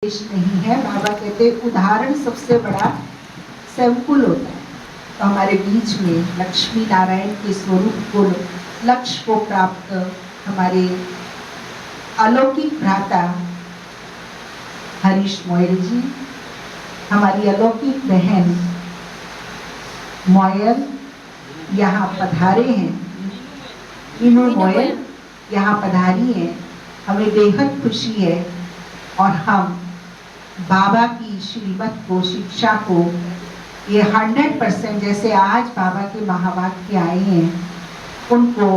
नहीं है। बाबा कहते उदाहरण सबसे बड़ा सैंपल होता है। तो हमारे बीच में लक्ष्मी नारायण के स्वरूप को, लक्ष्य को प्राप्त हमारे अलौकिक भ्राता हरीश मोयल जी, हमारी अलौकिक बहन मोयल यहाँ पधारे हैं, मीनू मोयल यहाँ पधारी हैं। हमें बेहद खुशी है और हम बाबा की श्रीमत को, शिक्षा को ये 100% जैसे आज बाबा के महावाक्य आए हैं उनको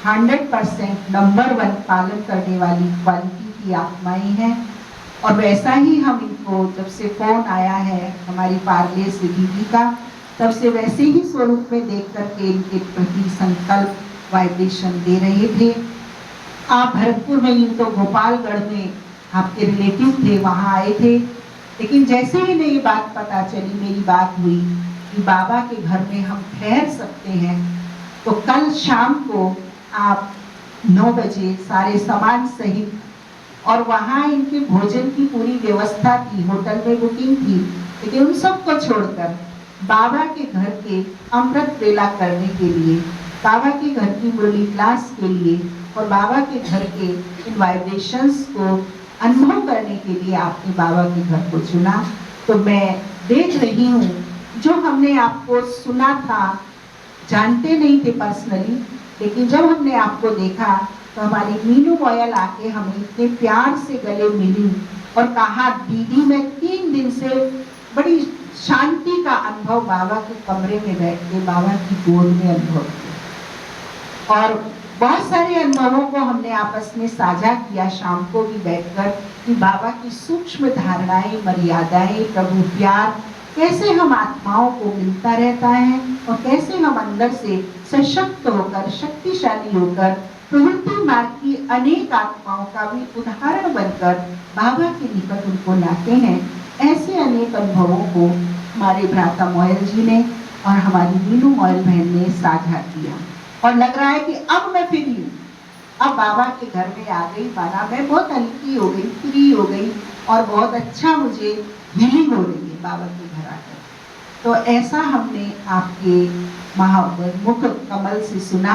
100% नंबर 1 पालन करने वाली क्वालिटी की आत्माएं हैं। और वैसा ही हम इनको जब से फोन आया है हमारी पार्ले से दीदी का, तब से वैसे ही स्वरूप में देख करके इनके प्रति संकल्प वाइब्रेशन दे रहे थे। आप भरतपुर में, यूँ तो गोपालगढ़ में आपके रिलेटिव थे, वहाँ आए थे, लेकिन जैसे ही इन्हें ये बात पता चली, मेरी बात हुई कि बाबा के घर में हम ठहर सकते हैं, तो कल शाम को आप 9 बजे सारे सामान सहित, और वहाँ इनके भोजन की पूरी व्यवस्था थी, होटल में बुकिंग थी, लेकिन उन सबको छोड़कर बाबा के घर के अमृत वेला करने के लिए, बाबा के घर की मुरली क्लास के लिए और बाबा के घर के इन वाइब्रेशंस को अनुभव करने के लिए आपने बाबा के घर को चुना। तो मैं देख रही हूँ जो हमने आपको सुना था, जानते नहीं थे पर्सनली, लेकिन जब हमने आपको देखा तो हमारी मीनू मोयल आके हमें इतने प्यार से गले मिली और कहा, दीदी मैं 3 दिन से बड़ी शांति का अनुभव बाबा के कमरे में बैठ के बाबा की गोद में अनुभव किया। और बहुत सारे अनुभवों को हमने आपस में साझा किया शाम को भी बैठकर, कि बाबा की सूक्ष्म धारणाएं, मर्यादाएं, प्रभु प्यार कैसे हम आत्माओं को मिलता रहता है और कैसे हम अंदर से सशक्त होकर, शक्तिशाली होकर प्रवृत्ति मार्ग की अनेक आत्माओं का भी उदाहरण बनकर बाबा के निकट उनको लाते हैं। ऐसे अनेक अनुभवों को हमारे भ्राता मोयल जी ने और हमारी मीनू मोयल बहन ने साझा किया, और लग रहा है कि अब मैं फ्री हूँ, अब बाबा के घर में आ गई, माना मैं बहुत हल्की हो गई, फ्री हो गई और बहुत अच्छा मुझे हीलिंग हो रही है बाबा के घर आकर। तो ऐसा हमने आपके मुख कमल से सुना,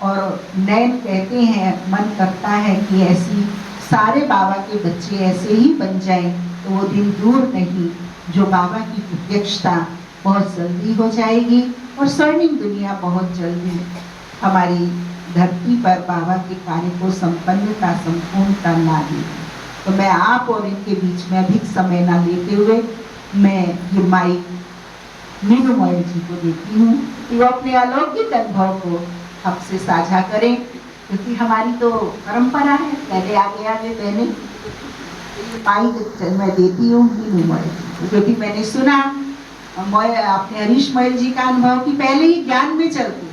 और नैन कहते हैं, मन करता है कि ऐसी सारे बाबा के बच्चे ऐसे ही बन जाएं, तो वो दिन दूर नहीं जो बाबा की प्रत्यक्षता बहुत जल्दी हो जाएगी और स्वर्णिम दुनिया बहुत जल्दी हमारी धरती पर बाबा के कार्य को संपन्नता, संपूर्णता ला देगी। तो मैं आप और इनके बीच में अधिक समय ना लेते हुए मैं ये माइक मीनू मोयल जी को देती हूँ कि वो अपने अलौकिक अनुभव को आपसे साझा करें, क्योंकि हमारी तो परंपरा है, पहले आगे आगे बहने माइक मैं देती हूँ मीनू मोयल जी, क्योंकि मैंने सुना अपने हरीश मोयल जी का अनुभव कि पहले ही ज्ञान में चलते,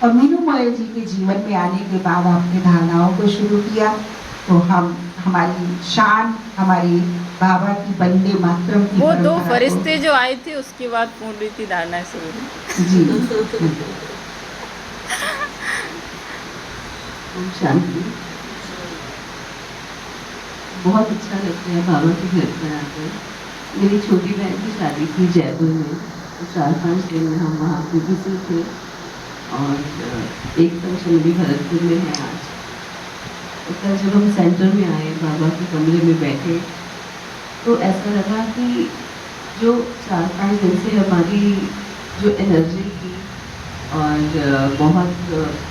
और मीनू मोयल जी के जीवन में आने के बाद आपने धारणाओं को शुरू किया। तो हम हमारी शान, हमारी बाबा की वंदे मातरम की वो 2 फरिश्ते जो आए थे उसके बाद पूर्ण रीति धारणा शुरू हुई। जी शांति। बहुत अच्छा लगता है बाबा के घर पर आकर। मेरी छोटी बहन की शादी थी जयपुर में, तो 4-5 दिन में हम वहाँ पे बिजी थे, और एक फंक्शन भी भरतपुर में है आज। तो कल जब हम सेंटर में आए, बाबा के कमरे में बैठे, तो ऐसा लगा कि जो 4-5 दिन से हमारी जो एनर्जी थी और बहुत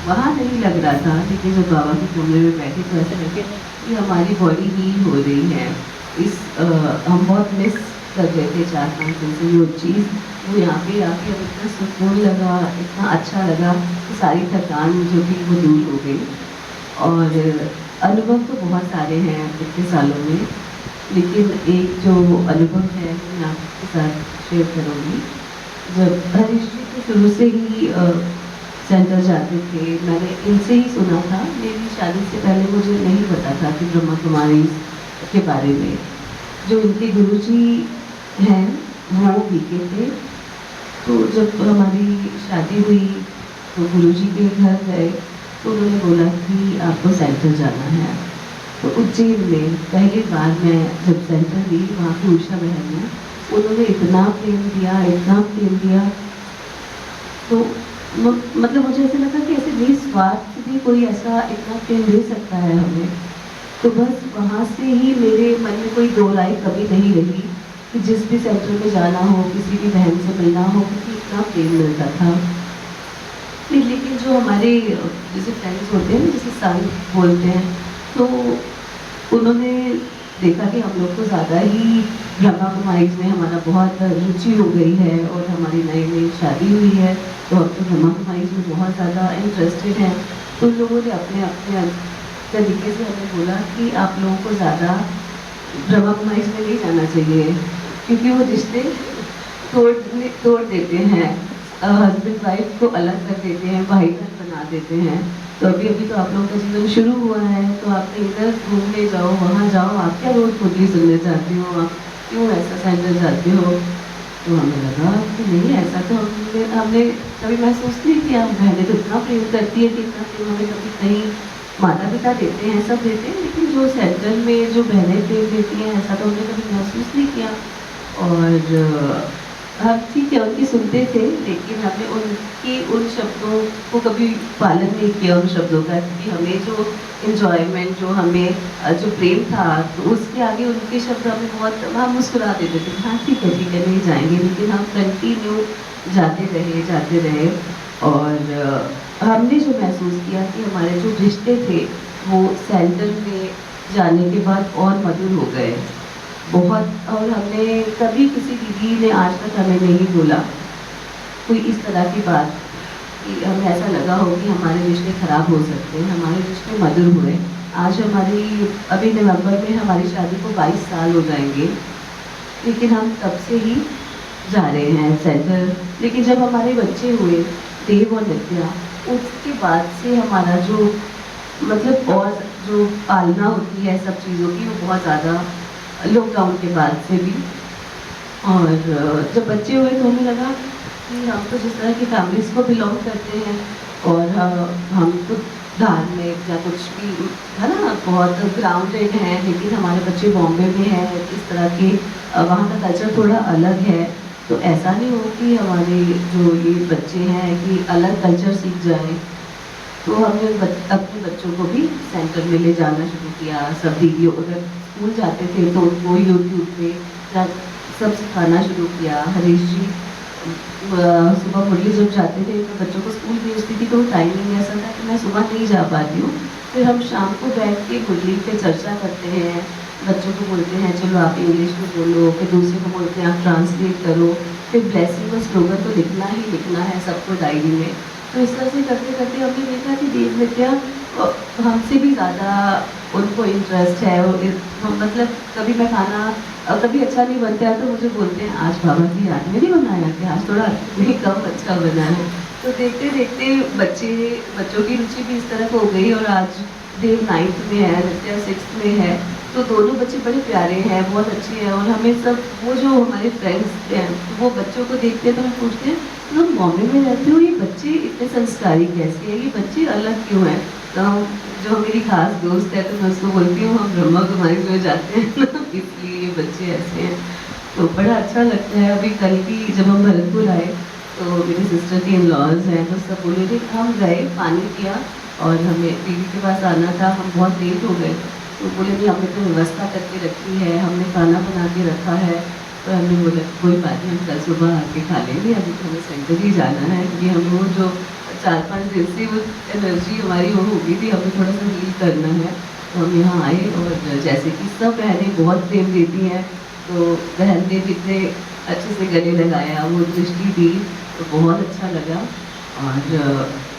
वहाँ नहीं लग रहा था, लेकिन जब बाबा के कमरे में बैठे तो ऐसा लगे कि हमारी बॉडी हील हो रही है। हम बहुत मिस कर रहे थे 4-5 दिन से वो चीज़, वो यहाँ पे आके अब इतना सुकून लगा, इतना अच्छा लगा कि सारी थकान जो थी वो दूर हो गई। और अनुभव तो बहुत सारे हैं इतने सालों में, लेकिन एक जो अनुभव है मैं आपके साथ शेयर करूँगी। जब हरीश जी तो शुरू से ही सेंटर जाते थे, मैंने इनसे ही सुना था। मेरी शादी से पहले मुझे नहीं पता था कि ब्रह्मा कुमारी के बारे में। जो इनके गुरुजी हैं वो बीके थे, तो जब हमारी शादी हुई तो गुरुजी के घर गए तो उन्होंने बोला कि आपको सेंटर जाना है। तो उज्जैन में पहली बार मैं जब सेंटर ली, वहाँ की उषा बहन ने, उन्होंने इतना प्रेम दिया, इतना प्रेम दिया। तो मतलब मुझे ऐसा लगा कि ऐसे निस्वार्थ भी कोई ऐसा इतना प्रेम दे सकता है हमें। तो बस वहाँ से ही मेरे मन में कोई दो राय कभी नहीं रही कि जिस भी सेंटर में जाना हो, किसी भी बहन से मिलना हो, क्योंकि इतना प्रेम मिलता था। फिर लेकिन जो हमारे जैसे फ्रेंड्स होते हैं, जैसे संग बोलते हैं, तो उन्होंने देखा कि हम लोग को ज़्यादा ही ब्रह्मा कुमारीज में हमारा बहुत रुचि हो गई है और हमारी नई नई शादी हुई है, तो अब तो ब्रह्मा कुमारीज में बहुत ज़्यादा इंटरेस्टेड हैं। तो उन लोगों ने अपने अपने तरीके से हमें बोला कि आप लोगों को ज़्यादा ब्रह्मा कुमारीज में नहीं जाना चाहिए, क्योंकि वो रिश्ते तोड़ देते हैं, हस्बैंड वाइफ को अलग कर देते हैं, भाई बहन बना देते हैं। तो अभी अभी तो आप लोगों का जीवन शुरू हुआ है, तो आप इधर घूमने जाओ, वहाँ जाओ, आप क्या रोज़ मुरली सुनने चाहती हो, आप क्यों ऐसा सेंटर जाते हो। तो हमें लगा कि नहीं, ऐसा तो हमने कभी महसूस नहीं किया। बहनें तो इतना प्रेम करती है कि इतना प्रेम हमें कभी कहीं माता पिता देते हैं, सब देते हैं, लेकिन जो सेंटर में जो बहनें प्रेम देती हैं, ऐसा तो हमने कभी महसूस नहीं किया। और हम ठीक है उनकी सुनते थे, लेकिन हमने उनकी उन शब्दों को कभी पालन नहीं किया, उन शब्दों का, क्योंकि हमें जो इन्जॉयमेंट, जो हमें जो प्रेम था, तो उसके आगे उनके शब्द हमें बहुत, हम मुस्कुरा देते थे, हाँ ठीक है नहीं जाएंगे, लेकिन हम कंटिन्यू जाते रहे। और हमने जो महसूस किया कि हमारे जो रिश्ते थे वो सेंटर में जाने के बाद और मधुर हो गए बहुत। और हमने कभी किसी दीदी ने आज तक हमें नहीं बोला कोई इस तरह की बात कि हमें ऐसा लगा हो कि हमारे रिश्ते खराब हो सकते हैं, हमारे रिश्ते मधुर हुए। आज हमारी अभी नवंबर में हमारी शादी को 22 साल हो जाएंगे, लेकिन हम तब से ही जा रहे हैं सेंटर। लेकिन जब हमारे बच्चे हुए देव और नित्या, उसके बाद से हमारा जो मतलब और जो पालना होती है सब चीज़ों की, वो बहुत ज़्यादा लॉकडाउन के बाद से भी। और जब बच्चे हुए तो हमें लगा कि हम तो जिस तरह की फैमिलीज को बिलोंग करते हैं, और हम तो धार्मिक या कुछ भी है ना बहुत ग्राउंडेड हैं, लेकिन हमारे बच्चे बॉम्बे में हैं, इस तरह के वहाँ का कल्चर थोड़ा अलग है। तो ऐसा नहीं हो कि हमारे जो ये बच्चे हैं कि अलग कल्चर सीख जाएं। तो हमने अपने बच्चों को भी सेंटर में ले जाना शुरू किया। सब दीदियों अगर स्कूल जाते थे तो उनको यूट्यूब पे सब सिखाना शुरू किया। हरीश जी सुबह मुरली जब जाते थे तो बच्चों को स्कूल भेजती थी, तो टाइमिंग ऐसा था कि मैं सुबह नहीं जा पाती हूँ। फिर हम शाम को बैठ के मुरली पे चर्चा करते हैं, बच्चों को बोलते हैं चलो आप इंग्लिश में बोलो, फिर दूसरे को बोलते हैं आप ट्रांसलेट करो, फिर ब्लेसिंग का स्लोगन तो लिखना ही लिखना है सबको डायरी में। तो इस तरह से करते करते हमने देखा कि देव नित्या हमसे भी ज़्यादा उनको इंटरेस्ट है। मतलब कभी मैं खाना कभी अच्छा नहीं बनता है तो मुझे बोलते हैं आज बाबा की याद में नहीं बनाया कि आज थोड़ा नहीं कम अच्छा बना है। तो देखते देखते बच्चों की रुचि भी इस तरफ हो गई, और आज देव 9th में है, नित्या 6th में है। तो दोनों बच्चे बड़े प्यारे हैं, बहुत अच्छे हैं। और हमें सब वो जो हमारे फ्रेंड्स हैं वो बच्चों को देखते हैं तो हम पूछते हैं तुम बॉम्बे में रहते हो, ये बच्चे इतने संस्कारी कैसे हैं, ये बच्चे अलग क्यों हैं। तो जो मेरी खास दोस्त है तो मैं उसको बोलती हूँ हम ब्रह्मा कुमारी में जाते हैं ना, इसलिए ये बच्चे ऐसे हैं। तो बड़ा अच्छा लगता है। अभी कल भी जब हम भरतपुर आए तो मेरी सिस्टर के इन-लॉज हैं, तो सब बोले थे हम गए, पानी पिया और हमें दीदी के पास आना था, हम बहुत लेट हो गए। तो बोले नहीं हमने तो व्यवस्था करके रखी है, हमने खाना बना के रखा है। तो हमने बोला कोई बात नहीं, हम कल सुबह आके खा लेंगे, अभी तो हमें सेंटर ही जाना है, क्योंकि हम वो जो 4-5 दिन से वो एनर्जी हमारी वो हो गई थी, हमें थोड़ा सा हील करना है। तो हम यहाँ आए, और जैसे कि सब बहनें बहुत प्रेम देती हैं, तो बहन ने जितने अच्छे से गले लगाया, वो दृष्टि दी, तो बहुत अच्छा लगा। और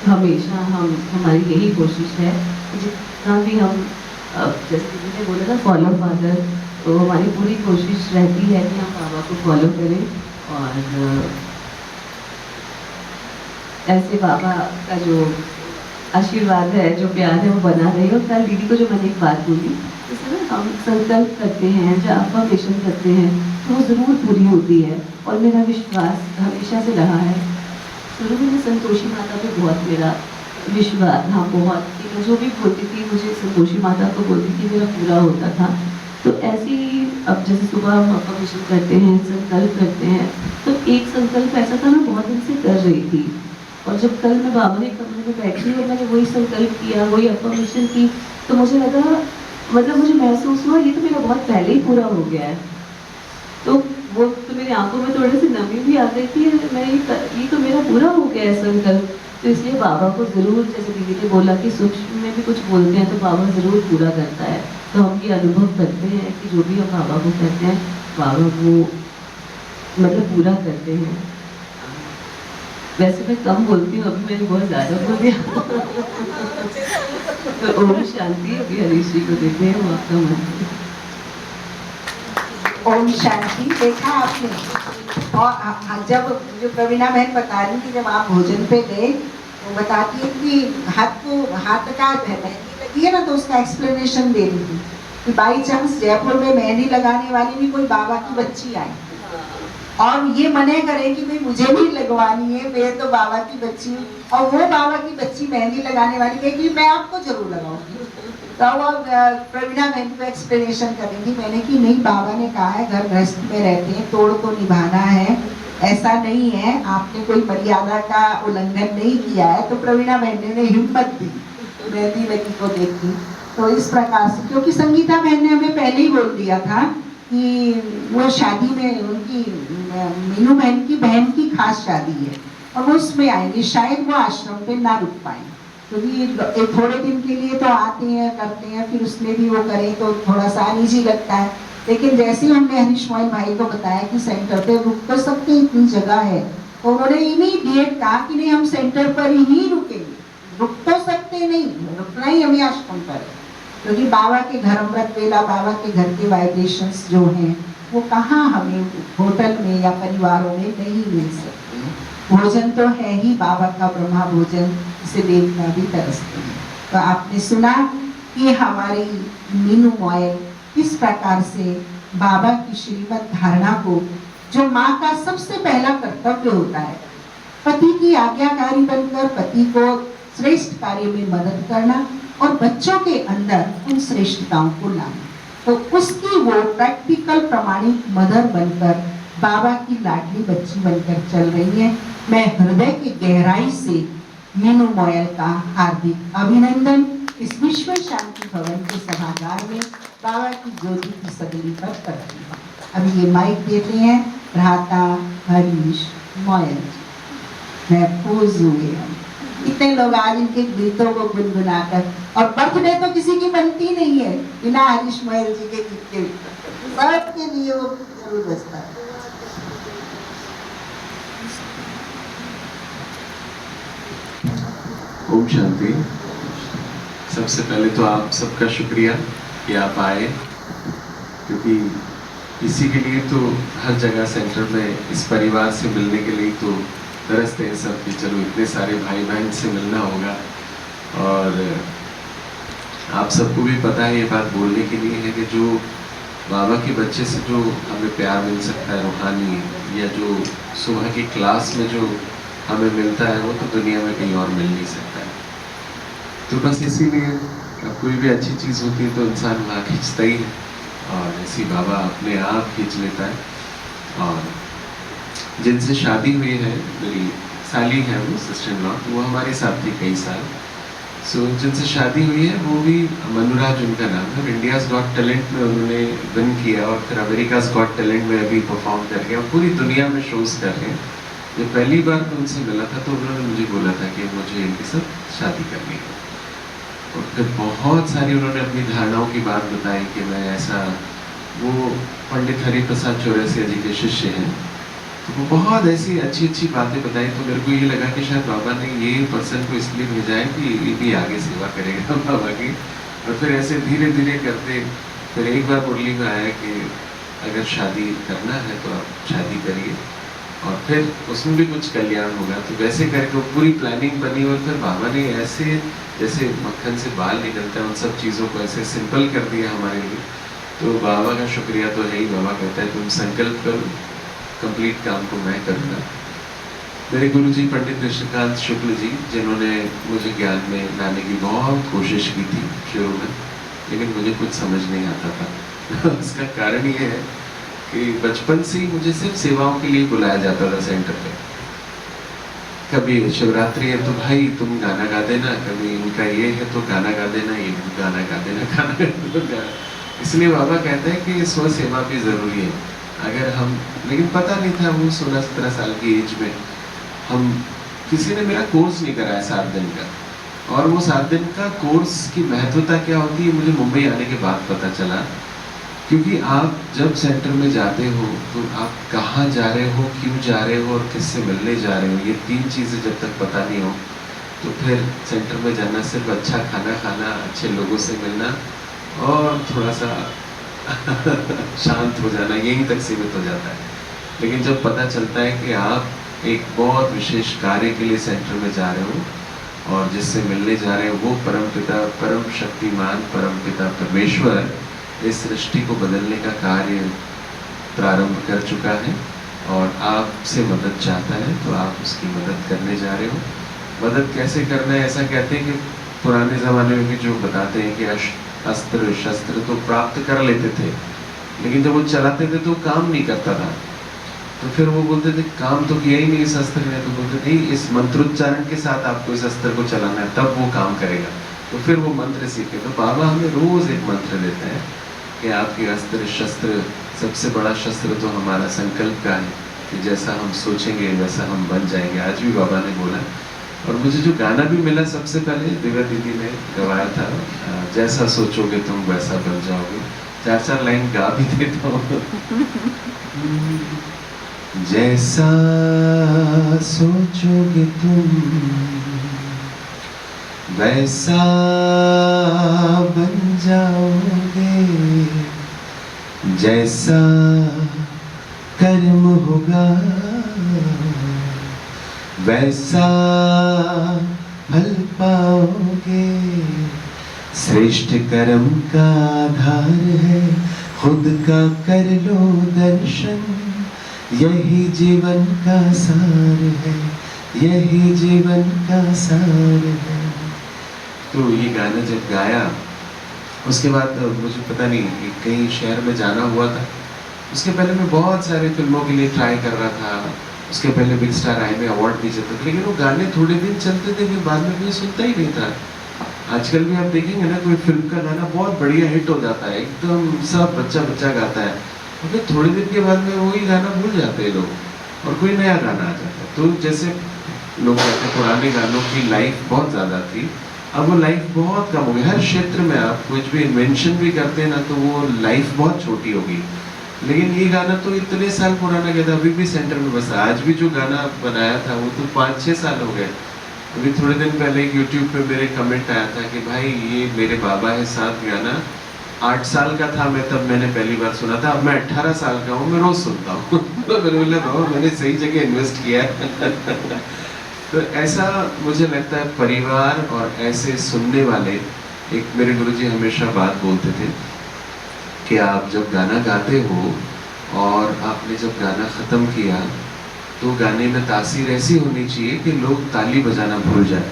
हमेशा हमारी यही कोशिश है कि जितना भी हम जैसे किसी ने बोला था फॉलो फादर, तो हमारी पूरी कोशिश रहती है कि हम बाबा को फॉलो करें, और ऐसे बाबा का जो आशीर्वाद है, जो प्यार है, वो बना रहे। और कल दीदी को जो मैंने एक बात बोली, जैसे ना हम संकल्प करते हैं, जो अफर्मेशन करते हैं, तो वो ज़रूर पूरी होती है। और मेरा विश्वास हमेशा से रहा है। शुरू में संतोषी माता पे बहुत मेरा विश्वास, हाँ बहुत, कि मैं जो भी बोलती थी मुझे संतोषी माता को बोलती थी मेरा पूरा होता था। तो ऐसे ही अब जैसे सुबह हम अफर्मेशन करते हैं, संकल्प करते हैं, तो एक संकल्प ऐसा था मैं बहुत दिन से कर रही थी, और जब कल मैं बाबा के कमरे में बैठी और मैंने वही संकल्प किया, वही अफर्मेशन की, तो मुझे लगा, मतलब मुझे महसूस हुआ ये तो मेरा बहुत पहले ही पूरा हो गया है। तो वो तो मेरी आंखों में थोड़ी सी नमी भी आ गई थी, मैं ये तो मेरा पूरा हो गया है संकल्प। तो इसलिए बाबा को ज़रूर, जैसे दीदी ने बोला कि सूक्ष्म में भी कुछ बोलते हैं तो बाबा ज़रूर पूरा करता है। तो हम ये अनुभव करते हैं कि जो भी हम बाबा को कहते हैं, बाबा वो मतलब पूरा करते हैं। वैसे मैं कम बोलती हूँ, अभी मैंने बहुत ज़्यादा बोल दिया। तो ओम शांति, अभी हरीश जी को देते हैं, वो आपका मन। ओम शांति। देखा आपने, और जब जो प्रवीणा बहन बता रही थी, जब आप भोजन पे गए तो बताती है कि हाथ का मेहंदी लगी है ना, तो उसका एक्सप्लेनेशन दे रही थी कि बाई चांस जयपुर में मेहंदी लगाने वाली भी कोई बाबा की बच्ची आई और ये मने करे कि भाई मुझे भी लगवानी है, मैं तो बाबा की बच्ची हूँ, और वो बाबा की बच्ची मेहंदी लगाने वाली कहे कि मैं आपको जरूर लगाऊंगी। तो वो प्रवीणा बहन को एक्सप्लेनेशन करेंगी, मैंने कि नहीं, बाबा ने कहा है घर गृहस्थ में रहते हैं, तोड़ को निभाना है, ऐसा नहीं है, आपने कोई मर्यादा का उल्लंघन नहीं किया है। तो प्रवीणा बहन ने हिम्मत दी मेहंदी लगी को देखी। तो इस प्रकार से, क्योंकि संगीता बहन ने हमें पहले ही बोल दिया था कि वो शादी में उनकी मीनू बहन की खास शादी है और वो उसमें आएंगे, शायद वो आश्रम पे ना रुक पाए, क्योंकि थोड़े दिन के लिए तो आते हैं करते हैं, फिर उसमें भी वो करें तो थोड़ा सा अनईजी लगता है। लेकिन जैसे ही हमने हरीश मोहन भाई को बताया कि सेंटर पे रुक तो सकते, इतनी जगह है, तो उन्होंने इमीडिएट कहा कि नहीं, हम सेंटर पर ही रुकेंगे, रुक तो सकते नहीं, रुकना ही हमें आश्रम पर है, क्योंकि बाबा के घर अमृत वेला, बाबा के घर के वाइब्रेशंस जो हैं वो कहाँ हमें होटल में या परिवारों में नहीं मिल सकते। भोजन तो है ही बाबा का ब्रह्मा भोजन, इसे देवता भी तरसते हैं। तो आपने सुना कि हमारी मीनू मोयल किस प्रकार से बाबा की श्रीमत धारणा को, जो माँ का सबसे पहला कर्तव्य होता है, पति की आज्ञाकारी बनकर पति को श्रेष्ठ कार्य में मदद करना और बच्चों के अंदर उन श्रेष्ठताओं को लाना, तो उसकी वो प्रैक्टिकल प्रामाणिक मदर बनकर बाबा की लाडली बच्ची बनकर चल रही है। मैं हृदय की गहराई से मीनू मोयल का हार्दिक अभिनंदन इस विश्व शांति भवन के सभागार में बाबा की ज्योति की सगली पर करती हूँ। अभी ये माइक देते हैं भ्राता हरीश मोयल। महफूज हुए हम, इतने लोग आज इनके गीतों को गुनगुनाकर, और बर्थडे तो किसी की बनती नहीं है बिना हरीश मोयल जी के गीत के, सबके लिए वो जरूर बजता है। ओम शांति। सबसे पहले तो आप सबका शुक्रिया कि आप आए, क्योंकि इसी के लिए तो हर जगह सेंटर में इस परिवार से मिलने के लिए तो तरसते हैं सब कि चलो इतने सारे भाई बहन से मिलना होगा। और आप सबको भी पता है, ये बात बोलने के लिए है कि जो बाबा के बच्चे से जो हमें प्यार मिल सकता है रूहानी, या जो सुबह की क्लास में जो हमें मिलता है, वो तो दुनिया में कहीं और मिल नहीं सकता है। तो बस इसीलिए अब कोई भी अच्छी चीज़ होती है तो इंसान वहाँ खींचता ही है, और ऐसी बाबा अपने आप खींच लेता है। और जिनसे शादी हुई है, मेरी साली है वो, सिस्टर इन लॉ, वो हमारे साथ थी कई साल। सो जिनसे शादी हुई है वो भी मनुराज उनका नाम है। इंडियाज़ गॉट टैलेंट में उन्होंने विन किया और फिर अमेरिकाज़ गॉट टैलेंट में अभी परफॉर्म करके और पूरी दुनिया में शोज़ कर रहे हैं। जब पहली बार तो उनसे मिला था तो उन्होंने मुझे बोला था कि मुझे इनके साथ शादी करनी है, और फिर बहुत सारी उन्होंने अपनी धारणाओं की बात बताई कि मैं ऐसा, वो पंडित हरिप्रसाद चौरसिया जी के शिष्य हैं, तो वो बहुत ऐसी अच्छी अच्छी बातें बताई। तो मेरे को ये लगा कि शायद बाबा ने ये पर्सन को इसलिए भेजा है कि ये भी आगे सेवा करेगा बाबा की। और फिर ऐसे धीरे धीरे करते फिर एक बार मुरली में आया कि अगर शादी करना है तो आप शादी करिए, और फिर उसमें भी कुछ कल्याण होगा। तो वैसे करके पूरी प्लानिंग बनी, और फिर बाबा ने ऐसे जैसे मक्खन से बाल निकलता है उन सब चीज़ों को ऐसे सिंपल कर दिया हमारे लिए। तो बाबा का शुक्रिया तो है ही। बाबा कहता है तुम संकल्प करो, कंप्लीट काम को मैं करूँगा। मेरे गुरुजी पंडित कृष्णकांत शुक्ल जी, जिन्होंने मुझे ज्ञान में लाने की बहुत कोशिश की थी शुरू में, लेकिन मुझे कुछ समझ नहीं आता था। उसका कारण ये है कि बचपन से ही मुझे सिर्फ सेवाओं के लिए बुलाया जाता था सेंटर पे। कभी शिवरात्रि है तो भाई तुम गाना गा देना, कभी इनका ये है तो गाना गा देना, ये गाना गा देना, गाना गा देना। इसलिए बाबा कहते हैं कि स्व सेवा भी जरूरी है। अगर हम, लेकिन पता नहीं था वो 16-17 साल की एज में, हम किसी ने मेरा कोर्स नहीं कराया 7 दिन का, और वो 7 दिन का कोर्स की महत्वता क्या होती है मुझे मुंबई आने के बाद पता चला। क्योंकि आप जब सेंटर में जाते हो तो आप कहाँ जा रहे हो, क्यों जा रहे हो और किससे मिलने जा रहे हो, ये 3 चीज़ें जब तक पता नहीं हो तो फिर सेंटर में जाना सिर्फ अच्छा खाना खाना, अच्छे लोगों से मिलना और थोड़ा सा शांत हो जाना, यहीं तक सीमित हो जाता है। लेकिन जब पता चलता है कि आप एक बहुत विशेष कार्य के लिए सेंटर में जा रहे हो और जिससे मिलने जा रहे हो वो परमपिता, परम शक्तिमान, परमपिता परमेश्वर इस सृष्टि को बदलने का कार्य प्रारंभ कर चुका है और आपसे मदद चाहता है, तो आप उसकी मदद करने जा रहे हो। मदद कैसे करना है, ऐसा कहते हैं कि पुराने ज़माने में भी जो बताते हैं कि अस्त्र शस्त्र तो प्राप्त कर लेते थे, लेकिन जब वो चलाते थे तो काम नहीं करता था। तो फिर वो बोलते थे काम तो किया ही नहीं इस अस्त्र ने, तो बोलते नहीं इस मंत्रोच्चारण के साथ आपको इस अस्त्र को चलाना है, तब वो काम करेगा। तो फिर वो मंत्र सीखे। तो बाबा हमें रोज एक मंत्र देते हैं कि आपके अस्त्र शस्त्र, सबसे बड़ा शस्त्र तो हमारा संकल्प का है कि जैसा हम सोचेंगे वैसा हम बन जाएंगे। आज भी बाबा ने बोला। और मुझे जो गाना भी मिला सबसे पहले दिव्या दीदी ने गवाया था, जैसा सोचोगे तुम वैसा बन जाओगे। 4-4 लाइन गा भी देता हूँ। जैसा सोचोगे तुम वैसा बन जाओगे, जैसा कर्म होगा वैसा फल पाओगे। श्रेष्ठ कर्म का आधार है खुद का कर लो दर्शन, यही जीवन का सार है, यही जीवन का सार है। तो ये गाना जब गाया उसके बाद मुझे पता नहीं कहीं शहर में जाना हुआ था। उसके पहले मैं बहुत सारे फिल्मों के लिए ट्राई कर रहा था। उसके पहले बिग स्टार आई में अवार्ड भी जीता था, लेकिन वो गाने थोड़े दिन चलते थे, फिर बाद में कोई सुनता ही नहीं था। आजकल भी आप देखेंगे ना, कोई फिल्म का गाना बहुत बढ़िया हिट हो जाता है, एकदम सब बच्चा बच्चा गाता है, और फिर थोड़े दिन के बाद में वही गाना भूल जाते हैं लोग और कोई नया गाना आ जाता है। तो जैसे लोग कहते हैं पुराने गानों की लाइफ बहुत ज़्यादा थी, अब वो लाइफ बहुत कम हो गई। हर क्षेत्र में आप कुछ भी इन्वेंशन भी करते हैं ना, तो वो लाइफ बहुत छोटी होगी। लेकिन ये गाना तो इतने साल पुराना गया था, अभी भी सेंटर में बसा। आज भी जो गाना बनाया था वो तो 5-6 साल हो गए। अभी थोड़े दिन पहले यूट्यूब पे मेरे कमेंट आया था कि भाई ये मेरे बाबा है साथ गाना 8 साल का था मैं तब मैंने पहली बार सुना था, अब मैं 18 साल का हूँ, मैं रोज सुनता हूँ। तो मैंने बोला बाबा मैंने सही जगह इन्वेस्ट किया है। तो ऐसा मुझे लगता है परिवार और ऐसे सुनने वाले, एक मेरे गुरुजी हमेशा बात बोलते थे कि आप जब गाना गाते हो और आपने जब गाना ख़त्म किया तो गाने में तासीर ऐसी होनी चाहिए कि लोग ताली बजाना भूल जाए।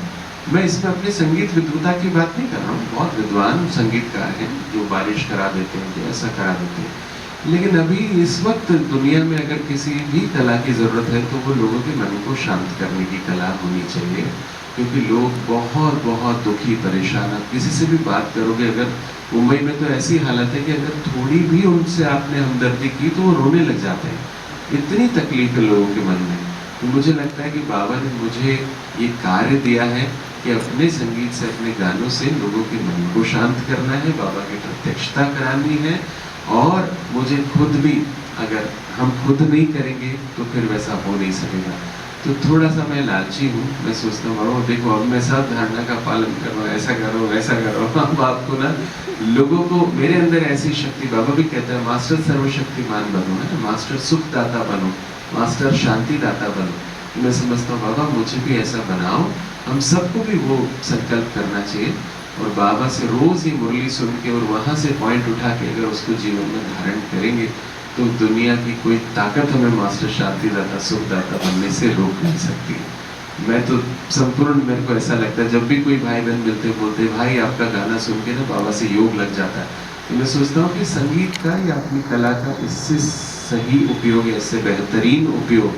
मैं इसमें अपने संगीत विद्वता की बात नहीं कर रहा हूँ, बहुत विद्वान संगीतकार हैं जो बारिश करा देते हैं, जो ऐसा करा देते हैं, लेकिन अभी इस वक्त दुनिया में अगर किसी भी कला की ज़रूरत है तो वो लोगों के मन को शांत करने की कला होनी चाहिए। क्योंकि लोग बहुत बहुत दुखी परेशान, आप किसी से भी बात करोगे, अगर मुंबई में तो ऐसी हालत है कि अगर थोड़ी भी उनसे आपने हमदर्दी की तो वो रोने लग जाते हैं, इतनी तकलीफ है लोगों के मन में। तो मुझे लगता है कि बाबा ने मुझे ये कार्य दिया है कि अपने संगीत से, अपने गानों से लोगों के मन को शांत करना है, बाबा की प्रत्यक्षता करानी है। और मुझे खुद भी, अगर हम खुद नहीं करेंगे तो फिर वैसा हो नहीं सकेगा। तो थोड़ा सा मैं लालची हूँ, मैं सोचता हूँ देखो अब मैं सब धारणा का पालन कर रहा हूँ, ऐसा करो वैसा करो। अब आपको ना लोगों को, मेरे अंदर ऐसी शक्ति, बाबा भी कहता है मास्टर सर्वशक्तिमान बनो, है ना, मास्टर सुखदाता बनो, मास्टर शांतिदाता बनो। मैं समझता हूँ बाबा मुझे भी ऐसा बनाओ, हम सबको भी वो संकल्प करना चाहिए और बाबा से रोज ही मुरली सुन के और वहाँ से पॉइंट उठा के अगर उसको जीवन में धारण करेंगे तो दुनिया की कोई ताकत हमें मास्टर शांतिदाता सुखदाता बनने से रोक नहीं सकती। मैं तो संपूर्ण, मेरे को ऐसा लगता है जब भी कोई भाई बहन मिलते बोलते भाई आपका गाना सुन के ना बाबा से योग लग जाता है, तो मैं सोचता हूँ कि संगीत का या अपनी कला का इससे सही उपयोग, इससे बेहतरीन उपयोग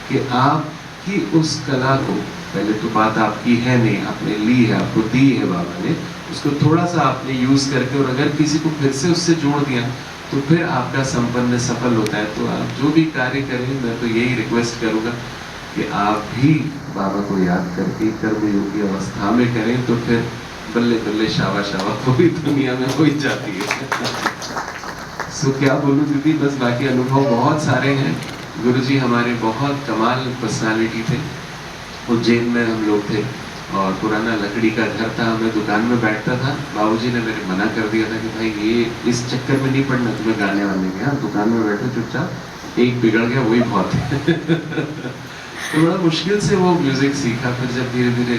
कि आपकी उस कला को, पहले तो बात आपकी है नहीं, आपने ली है, आपको दी है बाबा ने, उसको थोड़ा सा आपने यूज करके और अगर किसी को फिर से उससे जोड़ दिया तो फिर आपका संपन्न सफल होता है। तो आप जो भी कार्य करें, मैं तो यही रिक्वेस्ट करूँगा कि आप भी बाबा को याद करके कर्मयोगी अवस्था में करें, तो फिर बल्ले बल्ले शावा शावा पूरी दुनिया में हो ही जाती है। सो क्या बोलूं दीदी, बस बाकी अनुभव बहुत सारे हैं। गुरुजी हमारे बहुत कमाल पर्सनालिटी थे। उज्जैन में हम लोग थे और पुराना लकड़ी का घर था, मैं दुकान में बैठता था, बाबूजी ने मेरे मना कर दिया था कि भाई ये इस चक्कर में नहीं पड़ना तुम्हें गाने वाने के, हाँ दुकान में बैठो चुपचाप, एक बिगड़ गया वही बहुत है। तो बड़ा मुश्किल से वो म्यूजिक सीखा। फिर जब धीरे धीरे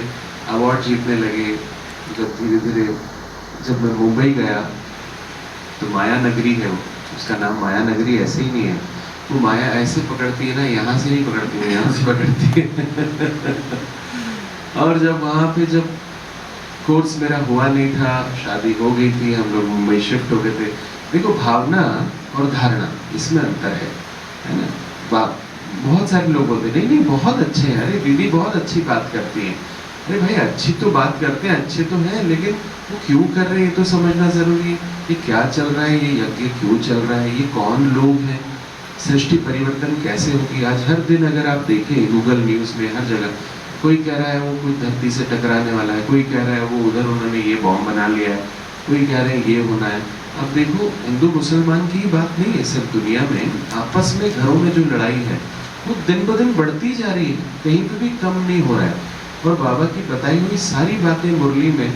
अवार्ड जीतने लगे, जब धीरे धीरे जब मैं मुंबई गया तो माया नगरी है वो, उसका नाम माया नगरी ऐसे ही नहीं है, वो माया ऐसे पकड़ती है ना, यहाँ से नहीं पकड़ती है, यहाँ से पकड़ती है। और जब वहाँ पे जब कोर्स मेरा हुआ नहीं था, शादी हो गई थी, हम लोग मुंबई शिफ्ट हो गए थे। देखो भावना और धारणा इसमें अंतर है ना। बहुत सारे लोग बोलते नहीं नहीं बहुत अच्छे हैं, अरे दीदी बहुत अच्छी बात करती हैं। अरे भाई अच्छी तो बात करते हैं, अच्छे तो हैं, लेकिन वो क्यों कर रहे हैं तो समझना जरूरी है। ये क्या चल रहा है, ये यज्ञ क्यों चल रहा है, ये कौन लोग हैं, सृष्टि परिवर्तन कैसे होगी। आज हर दिन अगर आप देखें गूगल न्यूज में हर जगह कोई कह रहा है वो कोई धरती से टकराने वाला है, कोई कह रहा है वो उधर उन्होंने ये बॉम्ब बना लिया है, कोई कह रहे हैं ये होना है। अब देखो हिंदू मुसलमान की ही बात नहीं है, सिर्फ दुनिया में आपस में घरों में जो लड़ाई है वो दिन ब दिन बढ़ती जा रही है, कहीं पे भी कम नहीं हो रहा है। और बाबा की बताई हुई सारी बातें मुरली में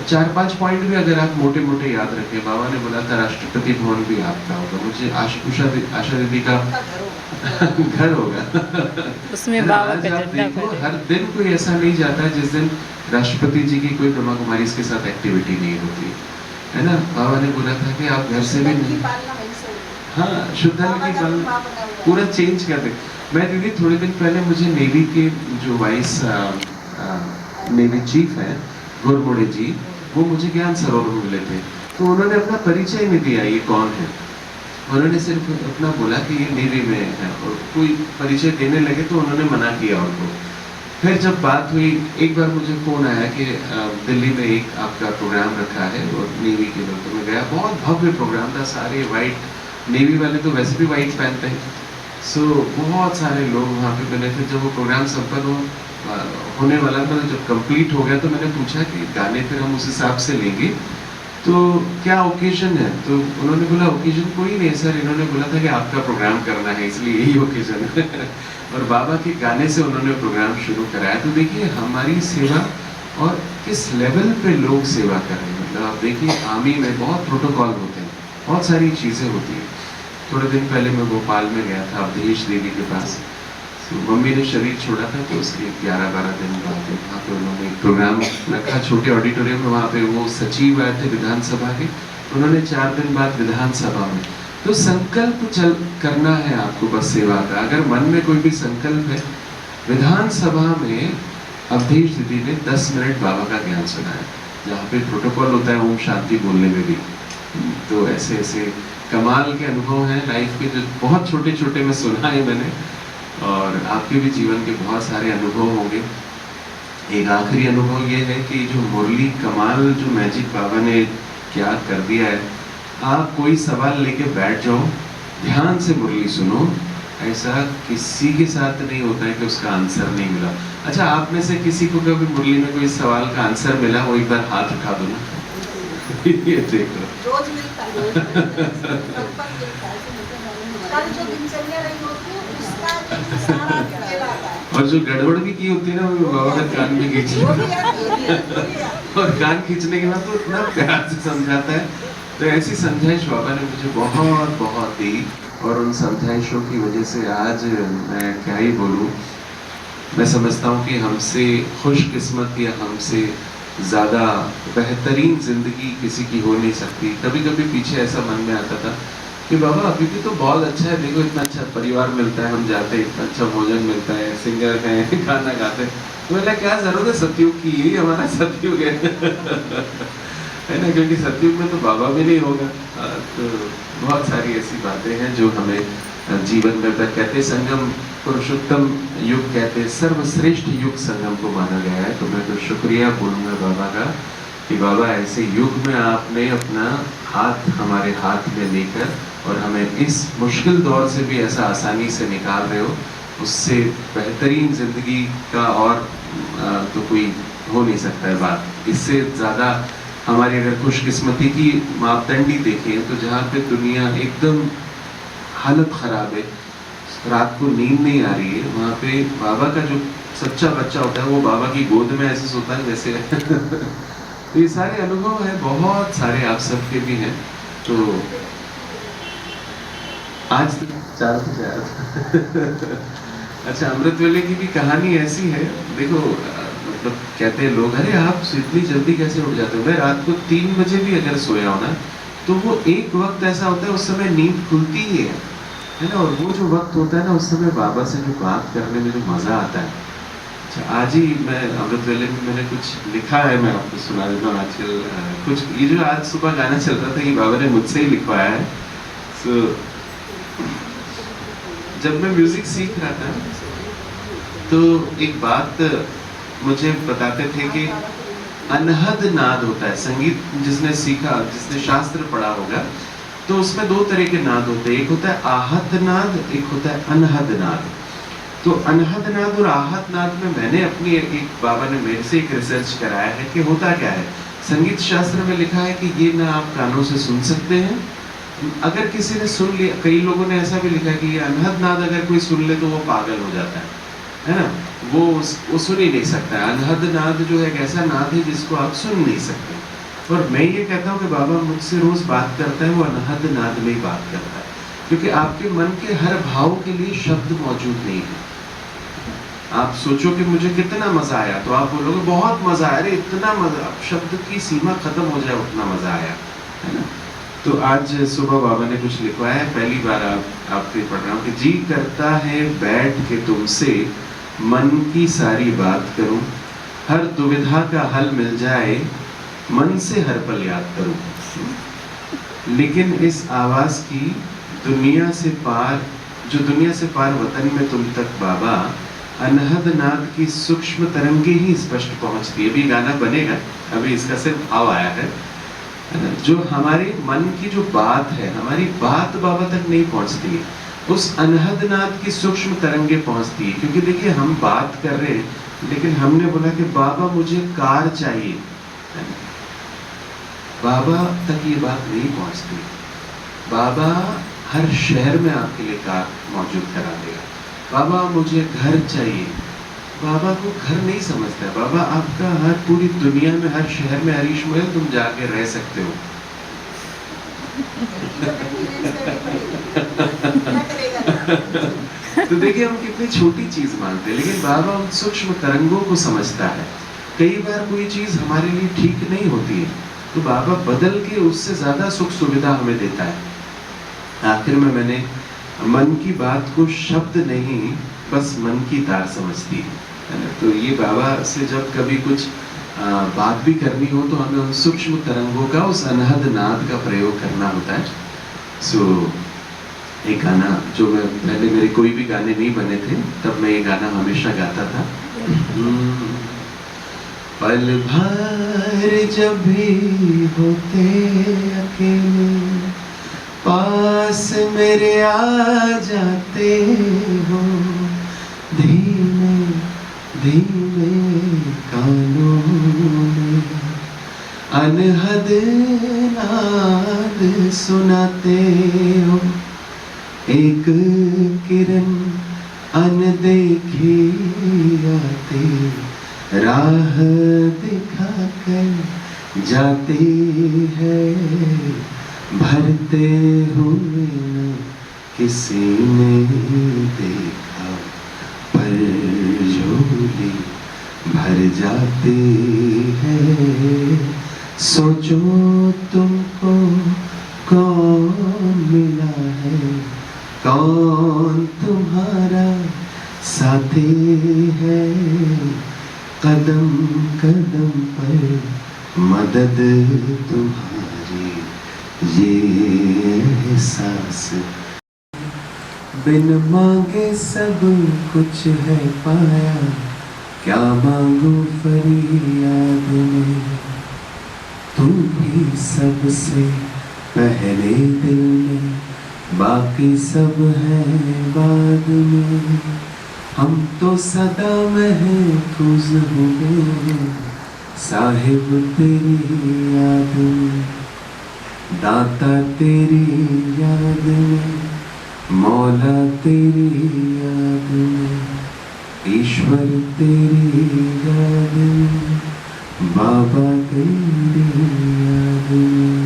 4-5 पॉइंट भी अगर आप मोटे मोटे याद रखें, बाबा ने बोला था राष्ट्रपति भवन भी आपका होगा, मुझे आशा दीदी का घर होगा। उसमें बाबा का आप झंडा देखो फहराएगा। हर दिन कोई ऐसा नहीं जाता है जिस दिन राष्ट्रपति जी की कोई ब्रह्मा कुमारी के साथ एक्टिविटी नहीं होती है ना। बाबा ने बोला था कि आप घर से भी नहीं, हाँ शुद्धल की पालना पूरा चेंज कर दे। मैं दीदी थोड़े दिन पहले मुझे नेवी के जो वाइस नेवी चीफ है घुरमुड़े जी, वो मुझे ज्ञान सरोवर में मिले थे, तो उन्होंने अपना परिचय नहीं दिया ये कौन है, उन्होंने सिर्फ अपना बोला कि ये नेवी में है, और कोई परिचय देने लगे तो उन्होंने मना किया उनको। फिर जब बात हुई, एक बार मुझे फोन आया कि दिल्ली में एक आपका प्रोग्राम रखा है और नेवी के लोग, तो मैं गया, बहुत भव्य प्रोग्राम था, सारे वाइट, नेवी वाले तो वैसे भी वाइट पहनते हैं, सो बहुत सारे लोग वहाँ पे बने थे। जब वो प्रोग्राम संपन्न होने वाला था, जब कंप्लीट हो गया तो मैंने पूछा कि गाने फिर हम उस हिसाब से लेंगे तो क्या ओकेजन है, तो उन्होंने बोला ओकेजन कोई नहीं सर, इन्होंने बोला था कि आपका प्रोग्राम करना है इसलिए यही ओकेजन है। और बाबा के गाने से उन्होंने प्रोग्राम शुरू कराया। तो देखिए हमारी सेवा और किस लेवल पे लोग सेवा कर रहे हैं। मतलब आप देखिए आर्मी में बहुत प्रोटोकॉल होते हैं, बहुत सारी चीज़ें होती हैं। थोड़े दिन पहले मैं भोपाल में गया था अवधेश देवी के पास, तो मम्मी ने शरीर छोड़ा था, तो उसके 11-12 दिन बाद वहाँ पे उन्होंने एक प्रोग्राम रखा छोटे ऑडिटोरियम में। वहाँ पे वो सचिव आए थे विधानसभा के, उन्होंने 4 दिन बाद विधानसभा में, तो संकल्प चल करना है आपको बस सेवा का। अगर मन में कोई भी संकल्प है, विधानसभा में अवधेश दीदी ने 10 मिनट बाबा का ज्ञान सुनाया, जहाँ पे प्रोटोकॉल होता है ओम शांति बोलने में भी। तो ऐसे ऐसे कमाल के अनुभव हैं लाइफ के, जो बहुत छोटे छोटे में सुना है मैंने, और आपके भी जीवन के बहुत सारे अनुभव होंगे। एक आखिरी अनुभव ये है कि जो मुरली कमाल, जो मैजिक बाबा ने क्या कर दिया है, आप कोई सवाल लेके बैठ जाओ, ध्यान से मुरली सुनो, ऐसा किसी के साथ नहीं होता है कि उसका आंसर नहीं मिला। अच्छा, आप में से किसी को कभी मुरली में कोई सवाल का आंसर मिला, वो एक बार हाथ उठा दो ना। ये देखो रोज मिलता है, संपर्क मिलता है, कल जो दिनचर्या रही होती है उसका सारा डिटेल आता है। और जो गड़बड़ भी की होती है ना, वो बाबा का कान में खींच और कान खींचने के बाद तो इतना प्यार से समझाता है। तो ऐसी समझाइश बाबा ने मुझे बहुत बहुत दी, और उन समझाइशों की वजह से आज मैं क्या ही बोलूँ, मैं समझता हूँ कि हमसे खुशकिस्मत या हमसे ज़्यादा बेहतरीन ज़िंदगी किसी की हो नहीं सकती। कभी कभी पीछे ऐसा मन में आता था कि बाबा अभी भी तो बहुत अच्छा है, देखो इतना अच्छा परिवार मिलता है, हम जाते हैं इतना अच्छा भोजन मिलता है, सिंगर हैं, गाना गाते हैं, तो बोला क्या जरूरत है सतयुग की, यही हमारा सतयुग है है ना, क्योंकि सतयुग में तो बाबा भी नहीं होगा। तो बहुत सारी ऐसी बातें हैं जो हमें जीवन में कहते हैं, संगम पुरुषोत्तम युग कहते हैं, सर्वश्रेष्ठ युग संगम को माना गया है। तो मैं तो शुक्रिया बोलूँगा बाबा का कि बाबा ऐसे युग में आपने अपना हाथ हमारे हाथ में लेकर और हमें इस मुश्किल दौर से भी ऐसा आसानी से निकाल रहे हो, उससे बेहतरीन जिंदगी का और तो कोई हो नहीं सकता है बात। इससे ज़्यादा हमारी अगर खुशकिस्मती की मापदंडी देखें तो जहाँ पे दुनिया एकदम हालत ख़राब है, रात को नींद नहीं आ रही है, वहाँ पे बाबा का जो सच्चा बच्चा होता है वो बाबा की गोद में ऐसे सोता है जैसे तो ये सारे अनुभव हैं, बहुत सारे आप सबके भी हैं। तो आज अच्छा, अमृत वेले की भी कहानी ऐसी है, देखो मतलब कहते हैं लोग, अरे आप इतनी जल्दी कैसे उठ जाते हो? मैं रात को 3 बजे भी अगर सोया हो ना, तो वो एक वक्त ऐसा होता है उस समय नींद खुलती ही है ना, और वो जो वक्त होता है ना उस समय बाबा से जो बात करने में जो मज़ा आता है। अच्छा, आज ही मैं अमृत वेले में मैंने कुछ लिखा है, मैं आपको सुना देता हूँ। आजकल कुछ ये जो आज सुबह गाना चल रहा था, ये बाबा ने मुझसे ही लिखवाया है। सो जब मैं म्यूजिक सीख रहा था तो एक बात मुझे बताते थे कि अनहद नाद होता है। संगीत जिसने सीखा, जिसने शास्त्र पढ़ा होगा, तो उसमें 2 तरह के नाद होते हैं, एक होता है आहत नाद, एक होता है अनहद नाद। तो अनहद नाद और आहत नाद में मैंने अपनी एक बाबा ने मेरे से एक रिसर्च कराया है कि होता क्या है। संगीत शास्त्र में लिखा है कि ये ना आप कानों से सुन सकते हैं, अगर किसी ने सुन लिया, कई लोगों ने ऐसा भी लिखा कि ये अनहद नाद अगर कोई सुन ले तो वो पागल हो जाता है ना, वो सुन ही नहीं सकता है। अनहद नाद जो है एक ऐसा नाद है जिसको आप सुन नहीं सकते। और मैं ये कहता हूँ कि बाबा मुझसे रोज बात करता है, वो अनहद नाद में ही बात करता है, क्योंकि आपके मन के हर भाव के लिए शब्द मौजूद नहीं है। आप सोचो कि मुझे कितना मजा आया, तो आप बोलोगे बहुत मजा आया, अरे इतना मजा, शब्द की सीमा खत्म हो जाए उतना मजा आया, है ना। तो आज सुबह बाबा ने कुछ लिखवाया है, पहली बार आपसे पढ़ रहा हूँ कि जी करता है बैठ के तुमसे मन की सारी बात करूं, हर दुविधा का हल मिल जाए, मन से हर पल याद करूं। लेकिन इस आवाज की दुनिया से पार, जो दुनिया से पार वतन में तुम तक बाबा, अनहद नाद की सूक्ष्म तरंगे ही स्पष्ट पहुंचती है। अभी गाना बनेगा, अभी इसका सिर्फ भाव आया है ना, जो हमारे मन की जो बात है, हमारी बात बाबा तक नहीं पहुंचती है, उस अनहद नाद की सूक्ष्म तरंगे पहुंचती है। क्योंकि देखिए हम बात कर रहे हैं, लेकिन हमने बोला कि बाबा मुझे कार चाहिए, बाबा तक ये बात नहीं पहुंचती। बाबा हर शहर में आपके लिए कार मौजूद करा देगा। बाबा मुझे घर चाहिए, बाबा को घर नहीं समझता है। बाबा आपका हर पूरी दुनिया में हर शहर में हरीश महल तुम जाके रह सकते हो। तो देखिए हम कितनी छोटी चीज मानते हैं, लेकिन बाबा उन सूक्ष्म तरंगों को समझता है। कई बार कोई चीज हमारे लिए ठीक नहीं होती है, तो बाबा बदल के उससे ज्यादा सुख सुविधा हमें देता है। आखिर में मैंने मन की बात को शब्द नहीं, बस मन की तार समझती है ना। तो ये बाबा से जब कभी कुछ बात भी करनी हो तो हमें उन सूक्ष्म तरंगों का, उस अनहद नाद का प्रयोग करना होता है। सो एक गाना जो मैं पहले, मेरे कोई भी गाने नहीं बने थे तब मैं ये गाना हमेशा गाता था। पल भर जब भी होते अकेले, पास मेरे आ जाते हो, धीमे धीमे कानों में अनहद नाद सुनाते हो। एक किरण अनदेखी आती, राह दिखा कर जाती है, भरते हुए न किसी ने देखा, पर झोली भर जाती है। सोचो तुमको कौन मिला कौन तुम्हारा साथी है, कदम कदम पर मदद तुम्हारी, ये एहसास। बिन मांगे सब कुछ है पाया, क्या मांगू फरियाद में, तू भी सबसे पहले दिल में, बाकी सब है बाद में। हम तो सदा महफूज होंगे साहिब तेरी याद में, दाता तेरी याद में, मौला तेरी याद में, ईश्वर तेरी याद में, बाबा तेरी याद में।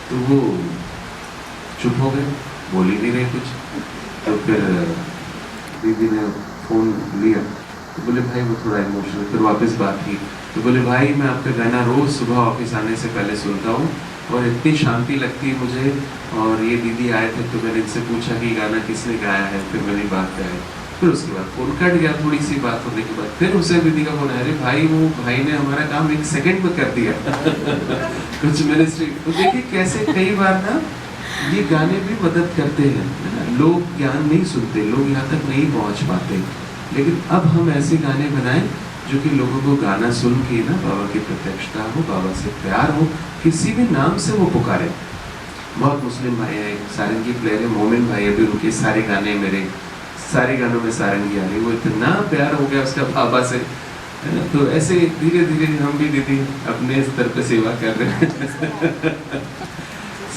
तो वो चुप हो गए, बोल ही नहीं रहे कुछ। तो फिर दीदी ने फोन लिया तो बोले भाई वो थोड़ा इमोशनल, फिर वापस बात की तो बोले भाई मैं आपका गाना रोज सुबह ऑफिस आने से पहले सुनता हूँ और इतनी शांति लगती है मुझे। और ये दीदी आए थे तो मैंने इनसे पूछा कि गाना किसने गाया है, फिर मैंने बात कराई। फिर उसके बाद फोन कट गया, थोड़ी सी बात होने के बाद फिर उसे दीदी का फोन आया, अरे भाई वो भाई ने हमारा काम 1 सेकंड में कर दिया कुछ मिनिस्ट्री। तो देखिए कैसे कई बार ना ये गाने भी मदद करते हैं, है ना। लोग ज्ञान नहीं सुनते, लोग यहाँ तक नहीं पहुँच पाते, लेकिन अब हम ऐसे गाने बनाएं जो कि लोगों को गाना सुन के ना बाबा की प्रत्यक्षता हो, बाबा से प्यार हो, किसी भी नाम से वो पुकारे। बहुत मुस्लिम भाई है, सारंगी प्लेयर है, मोमिन भाई, अभी उनके सारे गाने मेरे सारे गानों में सारंगी आ रही, वो इतना प्यार हो गया उसका बाबा से, है ना। तो ऐसे धीरे धीरे हम भी दीदी अपने स्तर पे सेवा कर रहे हैं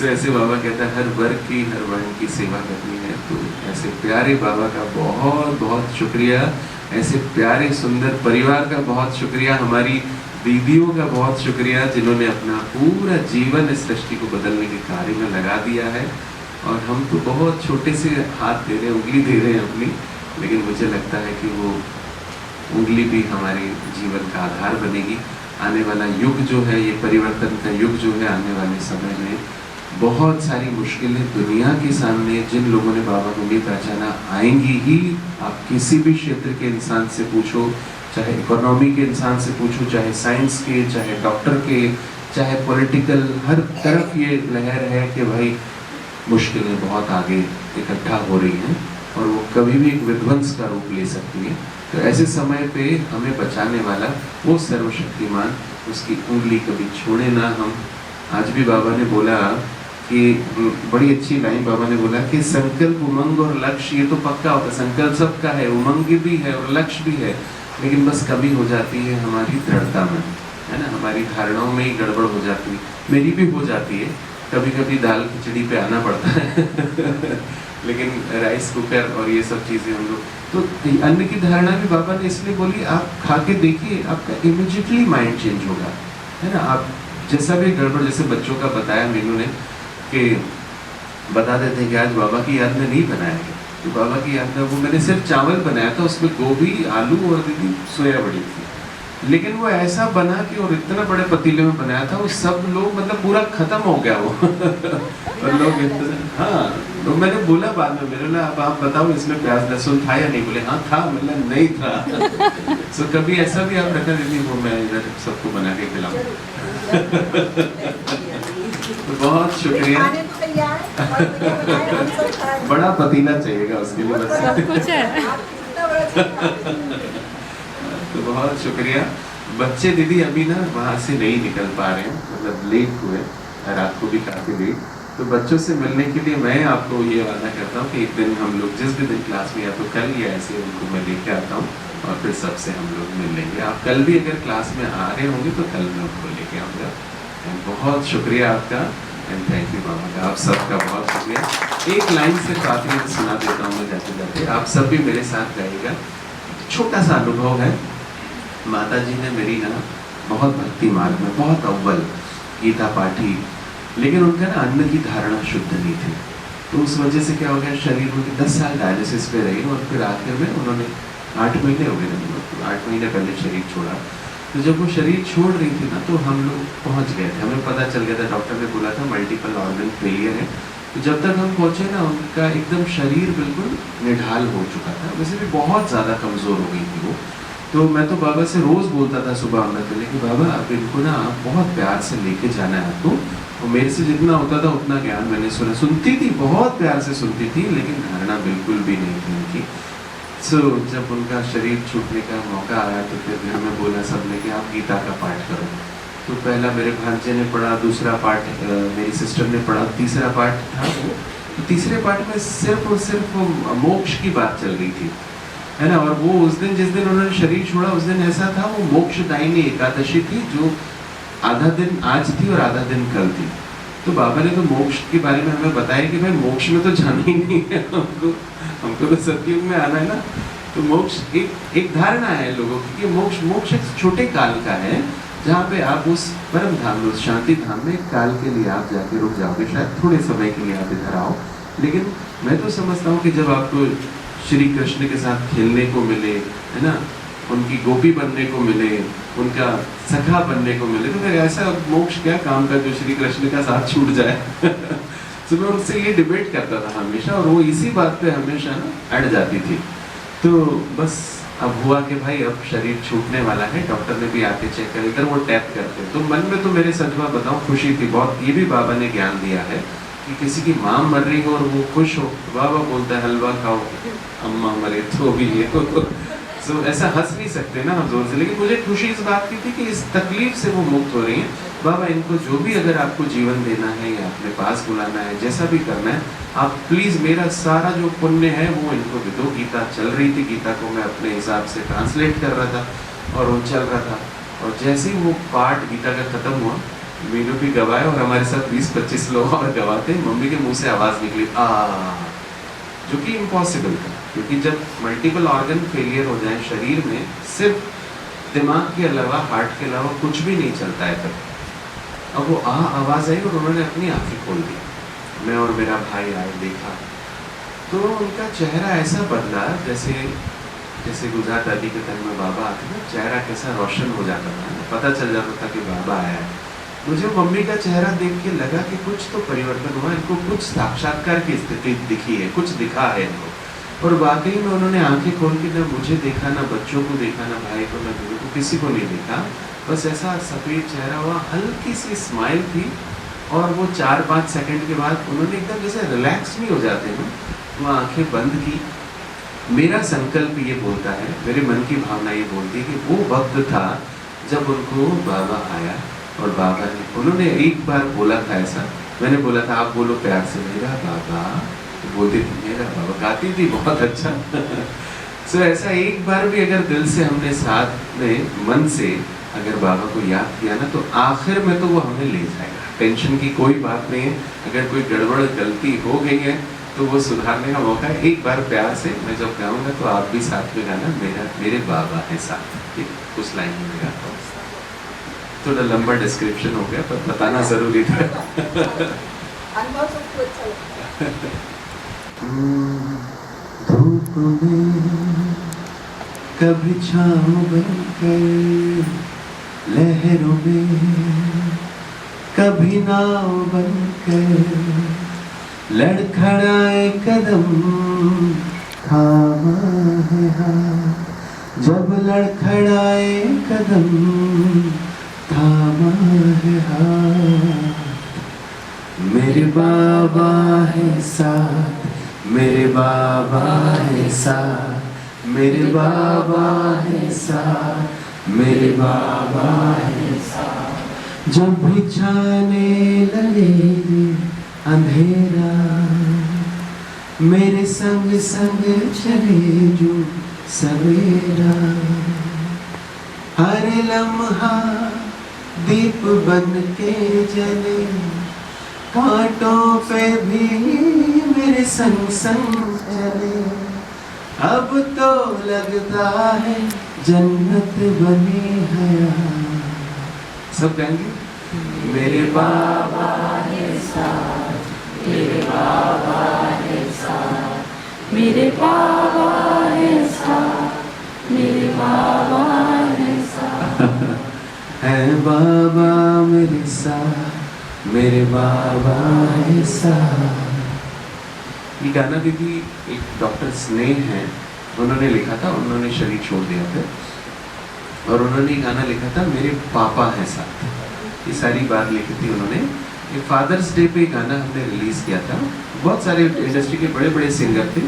तो ऐसे बाबा कहता है हर वर्ग की हर वर्ण की सेवा करनी है। तो ऐसे प्यारे बाबा का बहुत बहुत शुक्रिया, ऐसे प्यारे सुंदर परिवार का बहुत शुक्रिया, हमारी दीदियों का बहुत शुक्रिया जिन्होंने अपना पूरा जीवन इस सृष्टि को बदलने के कार्य में लगा दिया है। और हम तो बहुत छोटे से हाथ दे रहे हैं, उंगली दे रहे हैं अपनी, लेकिन मुझे लगता है कि वो उंगली भी हमारे जीवन का आधार बनेगी। आने वाला युग जो है, ये परिवर्तन का युग जो है, आने वाले समय में बहुत सारी मुश्किलें दुनिया के सामने जिन लोगों ने बाबा को नहीं पहचाना आएंगी ही। आप किसी भी क्षेत्र के इंसान से पूछो, चाहे इकोनॉमी के इंसान से पूछो, चाहे साइंस के, चाहे डॉक्टर के, चाहे पॉलिटिकल, हर तरफ ये लहर है कि भाई मुश्किलें बहुत आगे इकट्ठा हो रही हैं और वो कभी भी एक विध्वंस का रूप ले सकती है। तो ऐसे समय पे हमें बचाने वाला वो सर्वशक्तिमान, उसकी उंगली कभी छोड़े ना हम। आज भी बाबा ने बोला कि बड़ी अच्छी लाइन बाबा ने बोला कि संकल्प, उमंग और लक्ष्य ये तो पक्का होता है, संकल्प सबका है, उमंग भी है और लक्ष्य भी है, लेकिन बस कमी हो जाती है हमारी दृढ़ता में, है ना, हमारी धारणाओं में ही गड़बड़ हो जाती है। मेरी भी हो जाती है, कभी कभी दाल खिचड़ी पे आना पड़ता है लेकिन राइस कुकर और ये सब चीज़ें हम लोग, तो अन्न की धारणा भी बाबा ने इसलिए बोली, आप खा के देखिए आपका इमीडिएटली माइंड चेंज होगा, है ना। आप जैसा भी गड़बड़, जैसे बच्चों का बताया मीनू ने कि बता देते हैं कि आज बाबा की याद में नहीं बनाया गया, तो बाबा की याद में वो मैंने सिर्फ चावल बनाया था, उसमें गोभी, आलू और दीदी सोया बड़ी थी, लेकिन वो ऐसा बना कि और इतना बड़े पतीले में बनाया था, वो सब लोग मतलब पूरा खत्म हो गया वो और लोग हाँ, तो मैंने बोला बाद में, मेरे बोला अब आप बताओ इसमें प्याज लहसुन था या नहीं, बोले हाँ था, मैंने नहीं था सो कभी ऐसा भी आप रखा दीदी, वो मैं इधर सबको बना के खिलाऊं तो बहुत शुक्रिया। खाने को तैयार है, और मुझे बताएं, हम सब खाएं। बड़ा पतीला चाहिएगा उसके लिए बस सब कुछ है। आप कितना बड़ा चीज़ तो बहुत शुक्रिया। बच्चे दीदी अभी ना वहाँ से नहीं निकल पा रहे हैं, मतलब लेट हुए, रात को भी काफ़ी लेट, तो बच्चों से मिलने के लिए मैं आपको ये वादा करता हूँ कि एक दिन हम लोग जिस भी दिन क्लास में या तो कल या ऐसे उनको मैं लेके आता हूँ और फिर सबसे हम लोग मिल लेंगे। आप कल भी अगर क्लास में आ रहे होंगे तो कल मैं उनको लेके आऊँगा। बहुत शुक्रिया आपका एंड थैंक यू बाबा का, आप सबका बहुत शुक्रिया। एक लाइन सिर्फ आखिरी में सुना देता हूँ मैं जाते जाते, आप सब भी मेरे साथ गाइएगा। छोटा सा अनुभव है, माता जी ने मेरी ना बहुत भक्ति मार्ग में, बहुत अव्वल गीता पाठी, लेकिन उनका ना अन्न की धारणा शुद्ध नहीं थी, तो उस वजह से क्या हो गया, शरीर में 10 साल डायलिसिस पे रही और फिर आखिर में उन्होंने 8 महीने हो गए, 8 महीने पहले शरीर छोड़ा। तो जब वो शरीर छोड़ रही थी ना तो हम लोग पहुंच गए थे, हमें पता चल गया था, डॉक्टर ने बोला था मल्टीपल ऑर्गन फेलियर है, तो जब तक हम पहुंचे ना, उनका एकदम शरीर बिल्कुल निढाल हो चुका था, वैसे भी बहुत ज़्यादा कमज़ोर हो गई थी वो। तो मैं तो बाबा से रोज़ बोलता था सुबह आने के लिए कि बाबा अब इनको ना आप बहुत प्यार से लेके जाना है आपको। और मेरे से जितना होता था उतना ज्ञान मैंने सुनती थी, बहुत प्यार से सुनती थी, लेकिन धारणा बिल्कुल भी नहीं थी उनकी। जब उनका शरीर छूटने का मौका आया तो फिर घर में बोला सबने कि आप गीता का पाठ करो। तो पहला मेरे भांजे ने पढ़ा, दूसरा पाठ मेरी सिस्टर ने पढ़ा, तीसरा पाठ था वो। तो तीसरे पाठ में सिर्फ और सिर्फ मोक्ष की बात चल रही थी, है ना। और वो उस दिन, जिस दिन उन्होंने शरीर छोड़ा, उस दिन ऐसा था, वो मोक्षदायिनी एकादशी थी, जो आधा दिन आज थी और आधा दिन कल थी। तो बाबा ने तो मोक्ष के बारे में हमें बताया कि भाई मोक्ष में तो जाना ही नहीं है हमको तो सतयुग में आना है ना। तो मोक्ष एक धारणा है लोगों की कि मोक्ष एक छोटे काल का है, जहाँ पे आप उस परम धाम, उस शांति धाम में काल के लिए आप जाके रुक जाओगे, शायद थोड़े समय के लिए आप इधर आओ। लेकिन मैं तो समझता हूँ कि जब आपको श्री कृष्ण के साथ खेलने को मिले, है ना, उनकी गोपी बनने को मिले, उनका सखा बनने को मिले, तो फिर ऐसा मोक्ष क्या काम का जो श्री कृष्ण का साथ छूट जाए तो मैं उनसे ये डिबेट करता था हमेशा, और वो इसी बात पे हमेशा ना अड़ जाती थी। तो बस अब हुआ कि भाई अब शरीर छूटने वाला है, डॉक्टर ने भी आके चेक कर, इधर वो टैप करते। तो मन में तो मेरे सच बात बताऊं खुशी थी बहुत। ये भी बाबा ने ज्ञान दिया है कि किसी की माँ मर रही हो और वो खुश हो, तो बाबा बोलता है हलवा खाओ, अम्मा मरे तो भी ये तो ऐसा हंस नहीं सकते ना हम जोर से। लेकिन मुझे खुशी इस बात की थी कि इस तकलीफ से वो मुक्त हो रही हैं। बाबा इनको जो भी अगर आपको जीवन देना है या अपने पास बुलाना है, जैसा भी करना है, आप प्लीज़ मेरा सारा जो पुण्य है वो इनको दे दो। गीता चल रही थी, गीता को मैं अपने हिसाब से ट्रांसलेट कर रहा था और वो चल रहा था। और जैसे ही वो पाठ गीता का ख़त्म हुआ, मीनू भी गवाए और हमारे साथ 20-25 लोग और गवाते, मम्मी के मुँह से आवाज़ निकली जो कि इम्पॉसिबल था, क्योंकि जब मल्टीपल ऑर्गन फेलियर हो जाए शरीर में, सिर्फ दिमाग के अलावा, हार्ट के अलावा कुछ भी नहीं चलता है तब। अब वो आवाज़ आई और उन्होंने अपनी आंखें खोल दी। मैं और मेरा भाई आए, देखा तो उनका चेहरा ऐसा बदला जैसे गुजरात दादी के टाइम में बाबा आते ना, चेहरा कैसा रोशन हो जाता था, पता चल जाता था कि बाबा आया है। मुझे मम्मी का चेहरा देख के लगा कि कुछ तो परिवर्तन हुआ, इनको कुछ साक्षात्कार की स्थिति दिखी है, कुछ दिखा है इनको। और वाकई में उन्होंने आंखें खोल के ना मुझे देखा, ना बच्चों को देखा, ना भाई को, ना गुरु को, किसी को नहीं देखा। बस ऐसा सफ़ेद चेहरा हुआ, हल्की सी स्माइल थी, और वो 4-5 सेकंड के बाद उन्होंने एकदम जैसे रिलैक्स नहीं हो जाते हैं, वो आंखें बंद की। मेरा संकल्प ये बोलता है, मेरे मन की भावना ये बोलती है कि वो वक्त था जब उनको बाबा आया और बाबा ने, उन्होंने एक बार बोला था ऐसा, मैंने बोला था आप बोलो प्यार से, मेरा बाबा, तो बोलती थी मेरा बाबा, गाती थी बहुत अच्छा सो ऐसा एक बार भी अगर दिल से हमने साथ में मन से अगर बाबा को याद किया ना, तो आखिर में तो वो हमें ले जाएगा। टेंशन की कोई बात नहीं है। अगर कोई गड़बड़ गलती हो गई है तो वो सुधारने का मौका है। एक बार प्यार से मैं जब गाऊंगा तो आप भी साथ में गाना, मेरे बाबा है साथ। ठीक, उस लाइन में गाता हूँ। थोड़ा लंबा डिस्क्रिप्शन हो गया पर बताना जरूरी था अनुभव सबको अच्छा लगता है। धूप में कभी छाँव बनकर, लहरों में कभी नाव बनकर, लड़खड़ाए कदम थामा है हाथ, जब लड़खड़ाए कदम थामा है हाथ। मेरे बाबा है साथ, मेरे बाबा है साथ, मेरे बाबा है साथ, मेरे बाबा है साथ। जब भी छाने लगे अंधेरा, मेरे संग संग चले जो सवेरा। हर लम्हा दीप बन के जले, कांटों पे भी मेरे संग संग चले। अब तो लगता है जन्नत बनी है। सब गाएंगे। मेरे बाबा है साथ, मेरे बाबा है साथ, मेरे बाबा है साथ, मेरे बाबा है साथ है बाबा मेरे साथ, मेरे बाबा है साथ। ये गाना दीदी एक डॉक्टर स्नेह हैं, उन्होंने लिखा था, उन्होंने शरीर छोड़ दिया था और उन्होंने ये गाना लिखा था मेरे पापा हैं साथ। ये सारी बात लिखी थी उन्होंने। ये फादर्स डे पे गाना हमने रिलीज़ किया था। बहुत सारे इंडस्ट्री के बड़े बड़े सिंगर थे,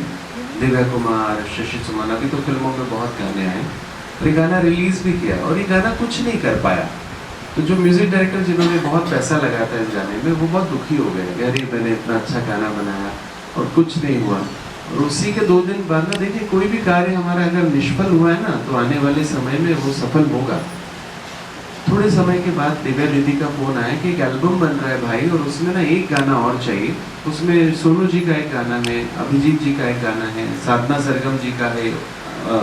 दिव्या कुमार, शशि सुमन, अभी तो फिल्मों में बहुत गाने आए और ये गाना रिलीज़ भी किया और ये गाना कुछ नहीं कर पाया। तो जो म्यूज़िक डायरेक्टर जिन्होंने बहुत पैसा लगाया था इस गाने में, वो बहुत दुखी हो गए कि अरे मैंने इतना अच्छा गाना बनाया और कुछ नहीं हुआ। और उसी के 2 दिन बाद ना देखिए, कोई भी कार्य हमारा अगर निष्फल हुआ है ना, तो आने वाले समय में वो सफल होगा। थोड़े समय के बाद दिव्या दीदी का फोन आया कि एक एल्बम बन रहा है भाई, और उसमें ना एक गाना और चाहिए। उसमें सोनू जी का एक गाना है, अभिजीत जी का एक गाना है, साधना सरगम जी का है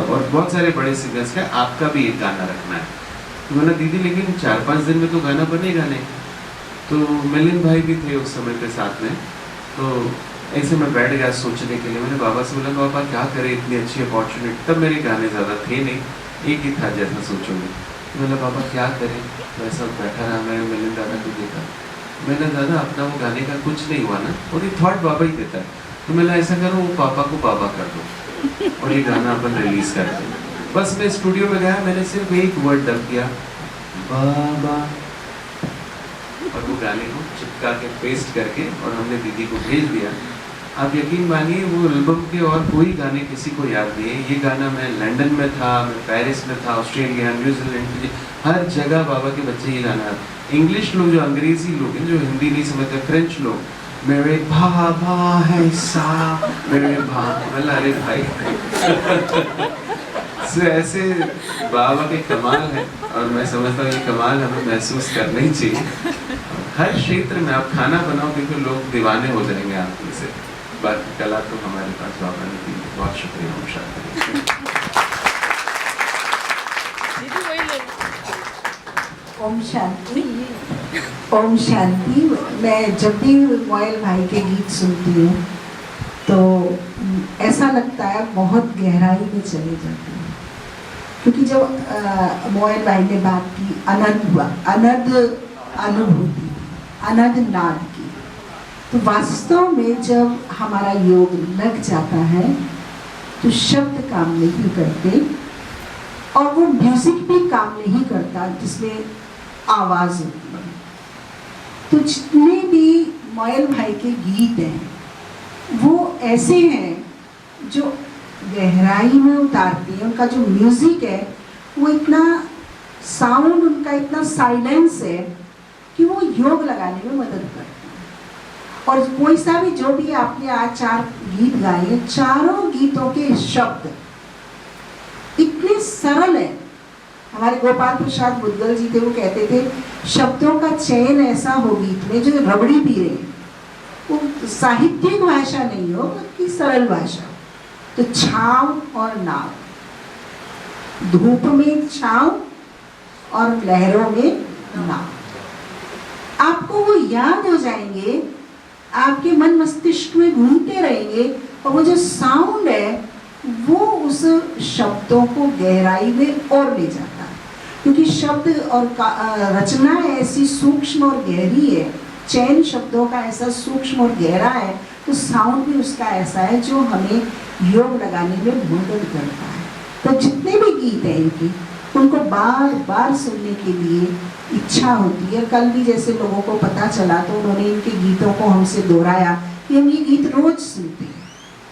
और बहुत सारे बड़े सिंगर्स का, आपका भी एक गाना रखना है। तो मैंने दीदी लेकिन 4-5 दिन में तो गाना बनेगा नहीं। तो मिलिंद भाई भी थे उस समय पे साथ में। तो ऐसे मैं बैठ गया सोचने के लिए। मैंने बाबा से बोला बाबा क्या करें, इतनी अच्छी अपॉर्चुनिटी। तब मेरे गाने ज़्यादा थे नहीं, एक ही था जैसा सोचोगे। तो मैंने बाबा क्या करें, तो ऐसा बैठा रहा। मैं मिलिंद दादा को देखा, मैंने दादा अपना वो गाने का कुछ नहीं हुआ ना, और ये थॉट बाबा ही देता है। तो मैंने ऐसा करो, वो पापा को बाबा कर दो और ये गाना अपन रिलीज़ कर दें। बस मैं स्टूडियो में गया, मैंने सिर्फ एक वर्ड डब किया, बाबा, और वो गाने को चिपका के पेस्ट करके और हमने दीदी को भेज दिया। आप यकीन मानिए वो एल्बम के और कोई गाने किसी को याद नहीं है। ये गाना मैं लंदन में था, मैं पेरिस में था, ऑस्ट्रेलिया, न्यूजीलैंड, हर जगह बाबा के बच्चे ये गाना। इंग्लिश लोग, जो अंग्रेजी लोग हैं, जो हिंदी नहीं समझते, फ्रेंच लोग, मेरे बाबा है सा, मेरे बाबा, अरे भाई so, ऐसे बाबा के कमाल है और मैं समझता हूँ ये कमाल हमें महसूस करना ही चाहिए। हर क्षेत्र में आप खाना बनाओगे तो लोग दीवाने हो जाएंगे आप में से। बाकी कला तो हमारे पास बाबा ने दी। बहुत शुक्रिया। हम शादी दीदी वही ले ओम शांति। ओम शांति। मैं जब भी मोयल भाई के गीत सुनती हूँ तो ऐसा लगता है बहुत गहराई में चले जाती हूँ, क्योंकि जब मोयल भाई ने बात की अनंत अनुभूति, अनंत नाद की, तो वास्तव में जब हमारा योग लग जाता है तो शब्द काम नहीं करते और वो म्यूजिक भी काम नहीं करता जिसमें आवाज़ होती है। तो जितने भी मोयल भाई के गीत हैं वो ऐसे हैं जो गहराई में उतारते हैं। उनका जो म्यूजिक है वो इतना साउंड, उनका इतना साइलेंस है कि वो योग लगाने में मदद करता है। और कोई सा भी, जो भी आपने आज 4 गीत गाए हैं, चारों गीतों के शब्द इतने सरल है। हमारे गोपाल प्रसाद मुद्गल जी थे, वो कहते थे शब्दों का चयन ऐसा हो गीत में जो रबड़ी पी रहे, वो साहित्यिक भाषा नहीं हो बल्कि सरल भाषा। तो छांव और नाव, धूप में छांव और लहरों में नाव, आपको वो याद हो जाएंगे, आपके मन मस्तिष्क में घूमते रहेंगे और वो जो साउंड है वो उस शब्दों को गहराई में और ले जाता है। क्योंकि शब्द और रचना ऐसी सूक्ष्म और गहरी है, चयन शब्दों का ऐसा सूक्ष्म और गहरा है, तो साउंड भी उसका ऐसा है जो हमें योग लगाने में मदद करता है। तो जितने भी गीत हैं इनकी, उनको बार बार सुनने के लिए इच्छा होती है। कल भी जैसे लोगों को पता चला तो उन्होंने इनके गीतों को हमसे दोहराया कि हम ये गीत रोज सुनते हैं।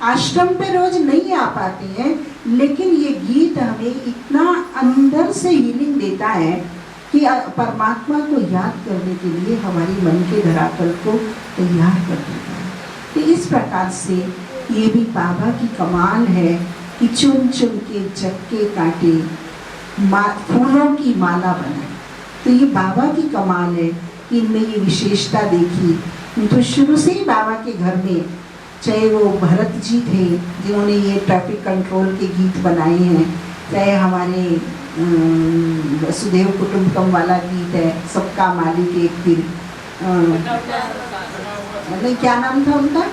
आश्रम पे रोज नहीं आ पाते हैं, लेकिन ये गीत हमें इतना अंदर से हीलिंग देता है कि परमात्मा को याद करने के लिए हमारी मन के धरातल को तैयार कर देता है। तो इस प्रकार से ये भी बाबा की कमाल है कि चुन चुन के चक्के काटे, फूलों की माला बनाई। तो ये बाबा की कमाल है कि इनमें ये विशेषता देखी। तो शुरू से ही बाबा के घर में, चाहे वो भरत जी थे जिन्होंने ये ट्रैफिक कंट्रोल के गीत बनाए हैं, चाहे हमारे वसुदेव कुटुंबकम वाला गीत है, सबका मालिक एक दिन, मतलब क्या नाम था उनका,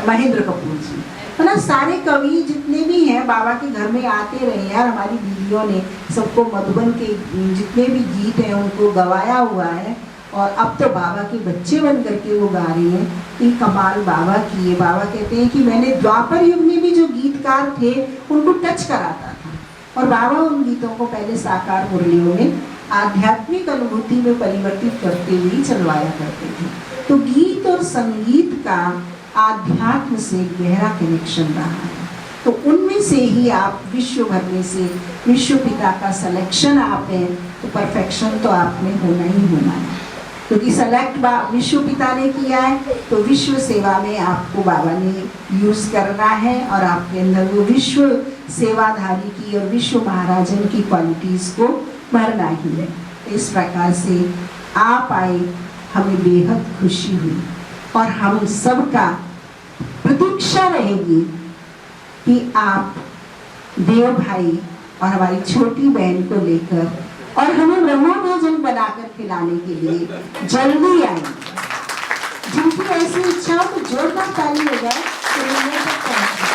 महेंद्र कपूर जी, है ना। सारे कवि जितने भी हैं बाबा के घर में आते रहे यार। हमारी दीदियों ने सबको मधुबन के जितने भी गीत हैं उनको गवाया हुआ है और अब तो बाबा के बच्चे बन करके वो गा रही हैं कि कमाल बाबा की है। बाबा कहते हैं कि मैंने द्वापर युग में भी जो गीतकार थे उनको टच कराता था, और बाबा उन गीतों को पहले साकार मुरलियों में आध्यात्मिक अनुभूति में परिवर्तित करते हुए चलवाया करते थे। तो गीत और संगीत का आध्यात्म से गहरा कनेक्शन रहा है। तो उनमें से ही आप विश्व भर में से विश्व पिता का सिलेक्शन आप हैं, तो परफेक्शन तो आप में होना ही होना है, क्योंकि सेलेक्ट विश्व पिता ने किया है, तो विश्व सेवा में आपको बाबा ने यूज़ करना है, और आपके अंदर वो विश्व सेवाधारी की और विश्व महाराजन की क्वालिटीज़ को भरना ही है। इस प्रकार से आप आए, हमें बेहद खुशी हुई, और हम सबका प्रतीक्षा रहेगी कि आप देव भाई और हमारी छोटी बहन को लेकर और हमें ब्रह्मा भोजन बनाकर खिलाने के लिए जल्दी आए। जिनकी ऐसी इच्छा हो तो जोरदार ताली हो जाए तो ये तक पहुंचे।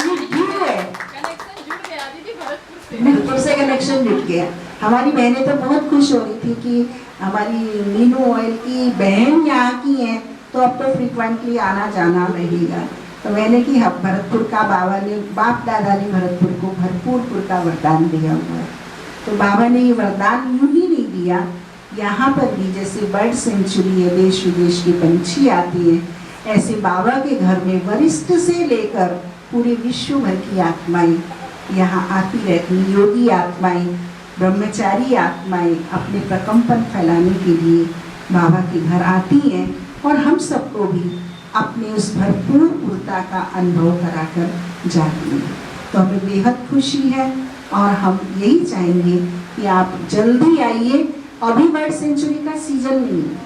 ये क्यों है? कनेक्शन जुड़ गया दीदी भरतपुर से। भरतपुर से कनेक्शन जुट गया। हमारी बहनें तो बहुत खुश हो रही थी कि हमारी मीनू ऑयल की बहन यहाँ की है, तो अब तो फ्रिक्वेंटली आना जाना रहेगा। तो मैंने कि भरतपुर का बाबा ने, बाप दादा ने भरतपुर को भरपूर का वरदान दिया हुआ है। तो बाबा ने ये वरदान यूं ही नहीं दिया, यहाँ पर भी जैसे बर्ड सेंचुरी है, देश विदेश के पंछी आती हैं, ऐसे बाबा के घर में वरिष्ठ से लेकर पूरे विश्व भर की आत्माएं यहाँ आती रहती। योगी आत्माएं, ब्रह्मचारी आत्माएं अपने प्रकंपन फैलाने के लिए बाबा के घर आती हैं, और हम सबको भी अपने उस भरपूर पूर्णता का अनुभव कराकर जाती हैं। तो हमें बेहद खुशी है, और हम यही चाहेंगे कि आप जल्दी आइए। अभी बर्ड सेंचुरी का सीजन नहीं है,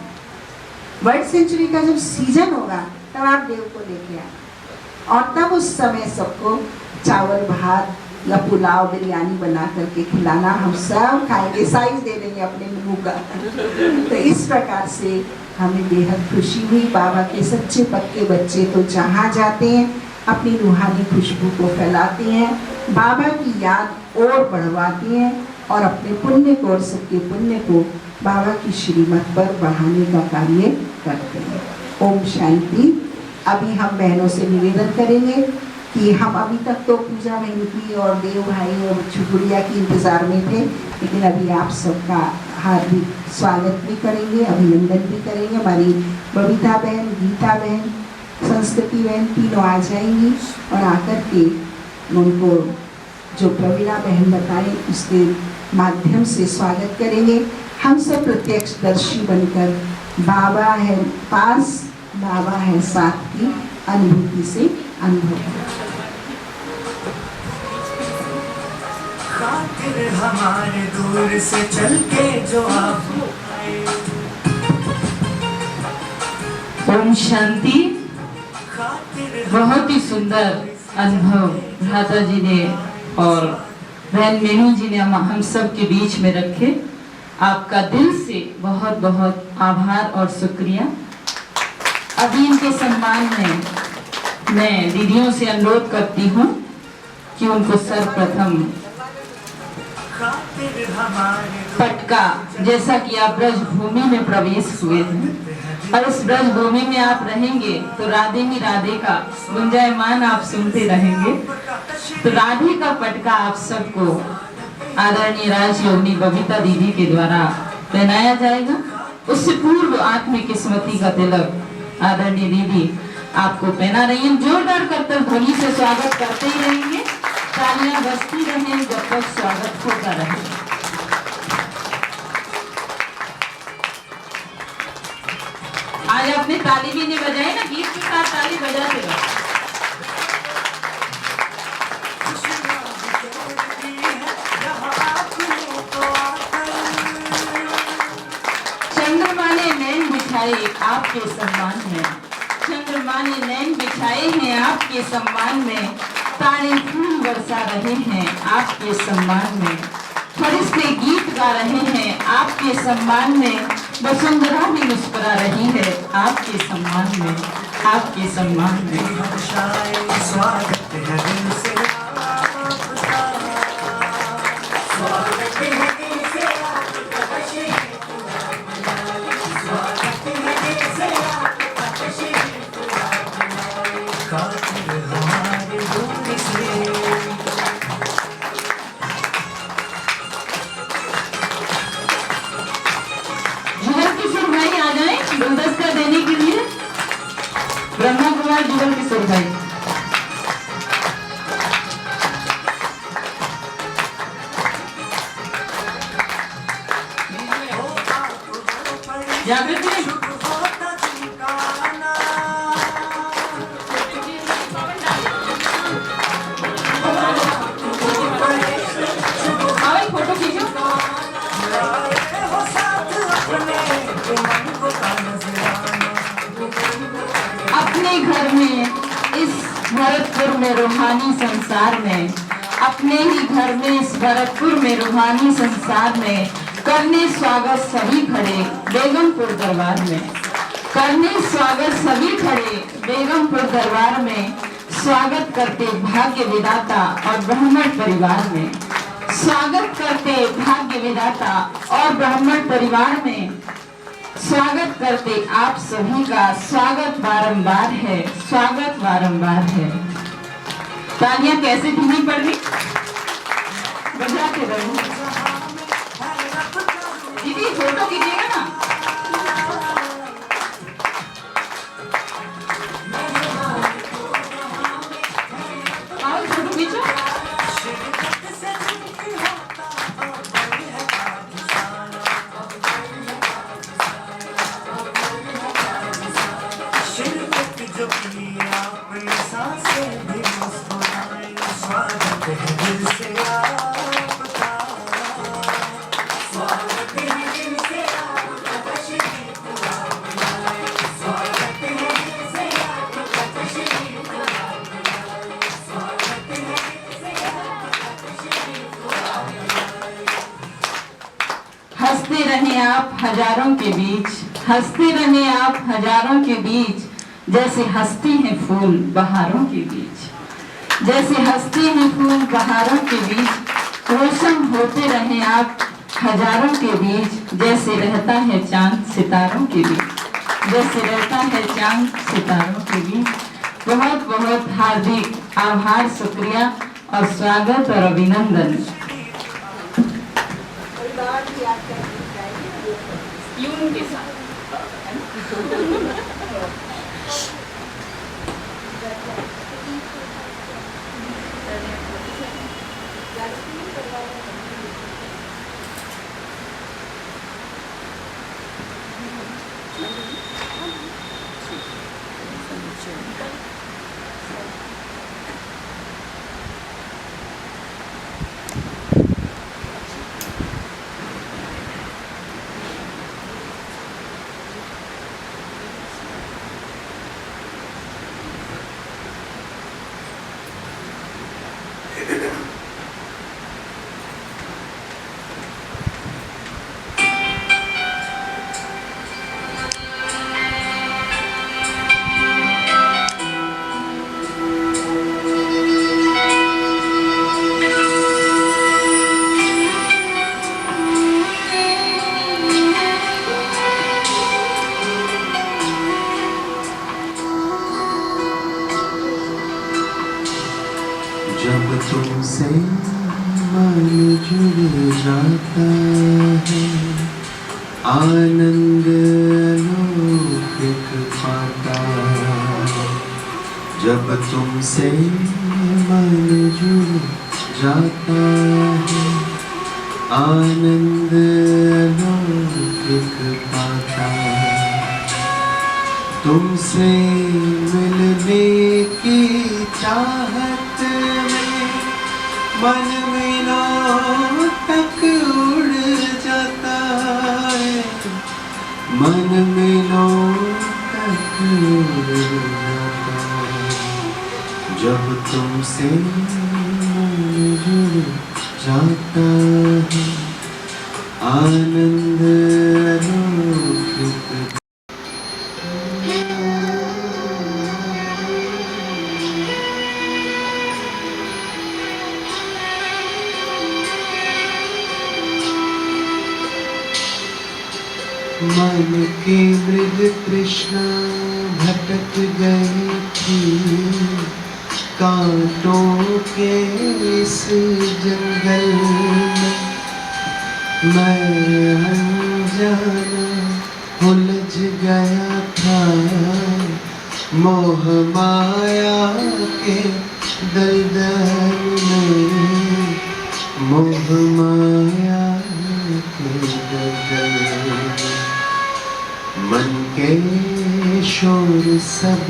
बर्ड सेंचुरी का जब सीजन होगा तब आप देव को लेके आए, और तब उस समय सबको चावल भात या पुलाव बिरयानी बना करके खिलाना, हम सब खाएंगे, साइज दे देंगे अपने मुंह का। तो इस प्रकार से हमें बेहद खुशी हुई। बाबा के सच्चे पक्के बच्चे तो जहाँ जाते हैं अपनी रूहानी खुशबू को फैलाते हैं, बाबा की याद और बढ़वाते हैं, और अपने पुण्य को और सबके पुण्य को बाबा की श्रीमत पर बढ़ाने का कार्य करते हैं। ओम शांति। अभी हम बहनों से निवेदन करेंगे कि हम अभी तक तो पूजा बहन की और देव भाई और छुगुड़िया की इंतज़ार में थे, लेकिन अभी आप सबका हार्दिक स्वागत भी करेंगे, अभिनंदन भी करेंगे। हमारी बबीता बहन, गीता बहन, संस्कृति बहन तीनों आ जाएंगी, और आकर के उनको जो प्रवीणा बहन बताएं उसके माध्यम से स्वागत करेंगे। हम सब प्रत्यक्षदर्शी बनकर बाबा है पास, बाबा है साथ की अनुभूति से अनुभव करें। खातिर हमारे दूर से चल के जो आप ओम शांति। बहुत ही सुंदर अनुभव भ्राता जी ने और बहन मीनू जी ने हम सब के बीच में रखे। आपका दिल से बहुत बहुत आभार और शुक्रिया। अभी इनके सम्मान में मैं दीदियों से अनुरोध करती हूँ कि उनको सर्वप्रथम पटका, जैसा कि आप ब्रजभूमि में प्रवेश हुए थे और इस ब्रजभूमि में आप रहेंगे तो राधे ही राधे का गुंजायमान आप सुनते रहेंगे। तो राधे का पटका आप सबको आदरणीय राजयोगिनी बबीता दीदी के द्वारा पहनाया जाएगा। उससे पूर्व आत्मिक स्मृति का तिलक आदरणीय दीदी आपको पहना रही है। जोरदार करतल ध्वनि से स्वागत करते ही रहेंगे, तालियां बजती रहें जब तक स्वागत होता रहे। आज आपने ताली भी नहीं बजाई ना, गीत के साथ ताली बजाते रहो। चंद्रमा ने नैन बिछाए आपके सम्मान में, चंद्रमा ने नैन बिछाए हैं आपके सम्मान में, तारे फूल बरसा रहे हैं आपके सम्मान में, फरिश्ते गीत गा रहे हैं आपके सम्मान में, वसुंधरा भी मुस्कुरा रही है आपके सम्मान में, आपके सम्मान में। स्वागत है दिल से आपका, स्वागत है दिल से आपका। खातिर हमारे दूर से। किशोर भाई आ जाए गुलदस्ता देने के लिए। ब्रह्मा कुमार जुगल किशोर भाई। जागृति फोटो खींचो। अपने घर में इस भरतपुर में रूहानी संसार में, अपने ही घर में इस भरतपुर में रूहानी संसार में करने स्वागत सभी खड़े बेगमपुर दरबार में। करने स्वागत सभी खड़े बेगमपुर दरबार में। स्वागत करते भाग्य विधाता और ब्राह्मण परिवार में। स्वागत करते भाग्य विधाता और ब्राह्मण परिवार में। स्वागत करते आप सभी का स्वागत बारंबार है, स्वागत बारंबार है। तालियां कैसे धीमी पड़ रही, बजाते रहो। दीदी फोटो कीजिएगा ना। आओ फोटो खींचो। हंसते रहे आप हजारों के बीच, हंसते रहे आप हजारों के बीच, जैसे हंसते हैं फूल बहारों के बीच। जैसे हंसते हैं फूल बहारों के बीच, रोशन होते रहे आप हजारों के बीच, जैसे रहता है चांद सितारों के बीच। जैसे रहता है चांद सितारों के बीच। बहुत बहुत हार्दिक आभार, शुक्रिया और स्वागत और अभिनंदन। यूं के साथ जब तुमसे मन जुड़ जाता है, आनंद अलौकिक पाता है। जब तुमसे मन जुड़ जाता है, आनंद अलौकिक पाता है। तुमसे मिलने की चाहत मन मीलों तक उड़ जाता है, मन मीलों तक उड़ जाता है। जब तुमसे मन जुड़ जाता है, आनंद अलौकिक। मन के मृग कृष्णा भटक गए थे, कांटों के इस जंगल में मैं अनजाना उलझ गया था, मोह माया के दलदल में, मोह माया के दलदल में। मन के शोर सब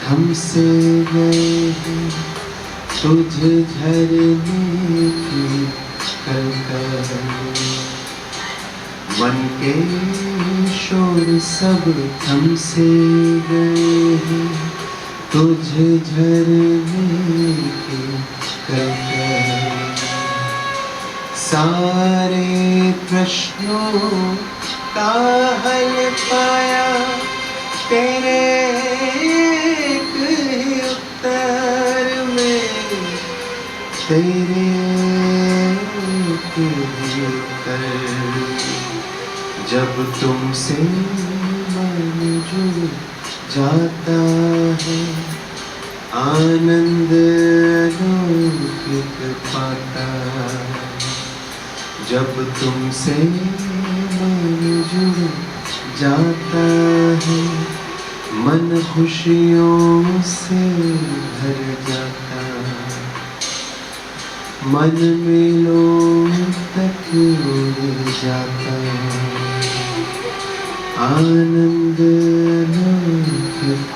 हमसे गए हैं, तुझ झरने की कलकल। मन के शोर सब हमसे गए हैं, तुझ झरने की कलकल। सारे प्रश्नों का हल पाया तेरे एक ही उत्तर में, तेरे एक ही उत्तर। जब तुमसे मन जुड़ जाता है, आनंद अलौकिक पाता। जब तुमसे मन जुड़ जाता है, मन खुशियों से भर जाता। मन मेलों तक उड़ जाता, आनंद अलौकिक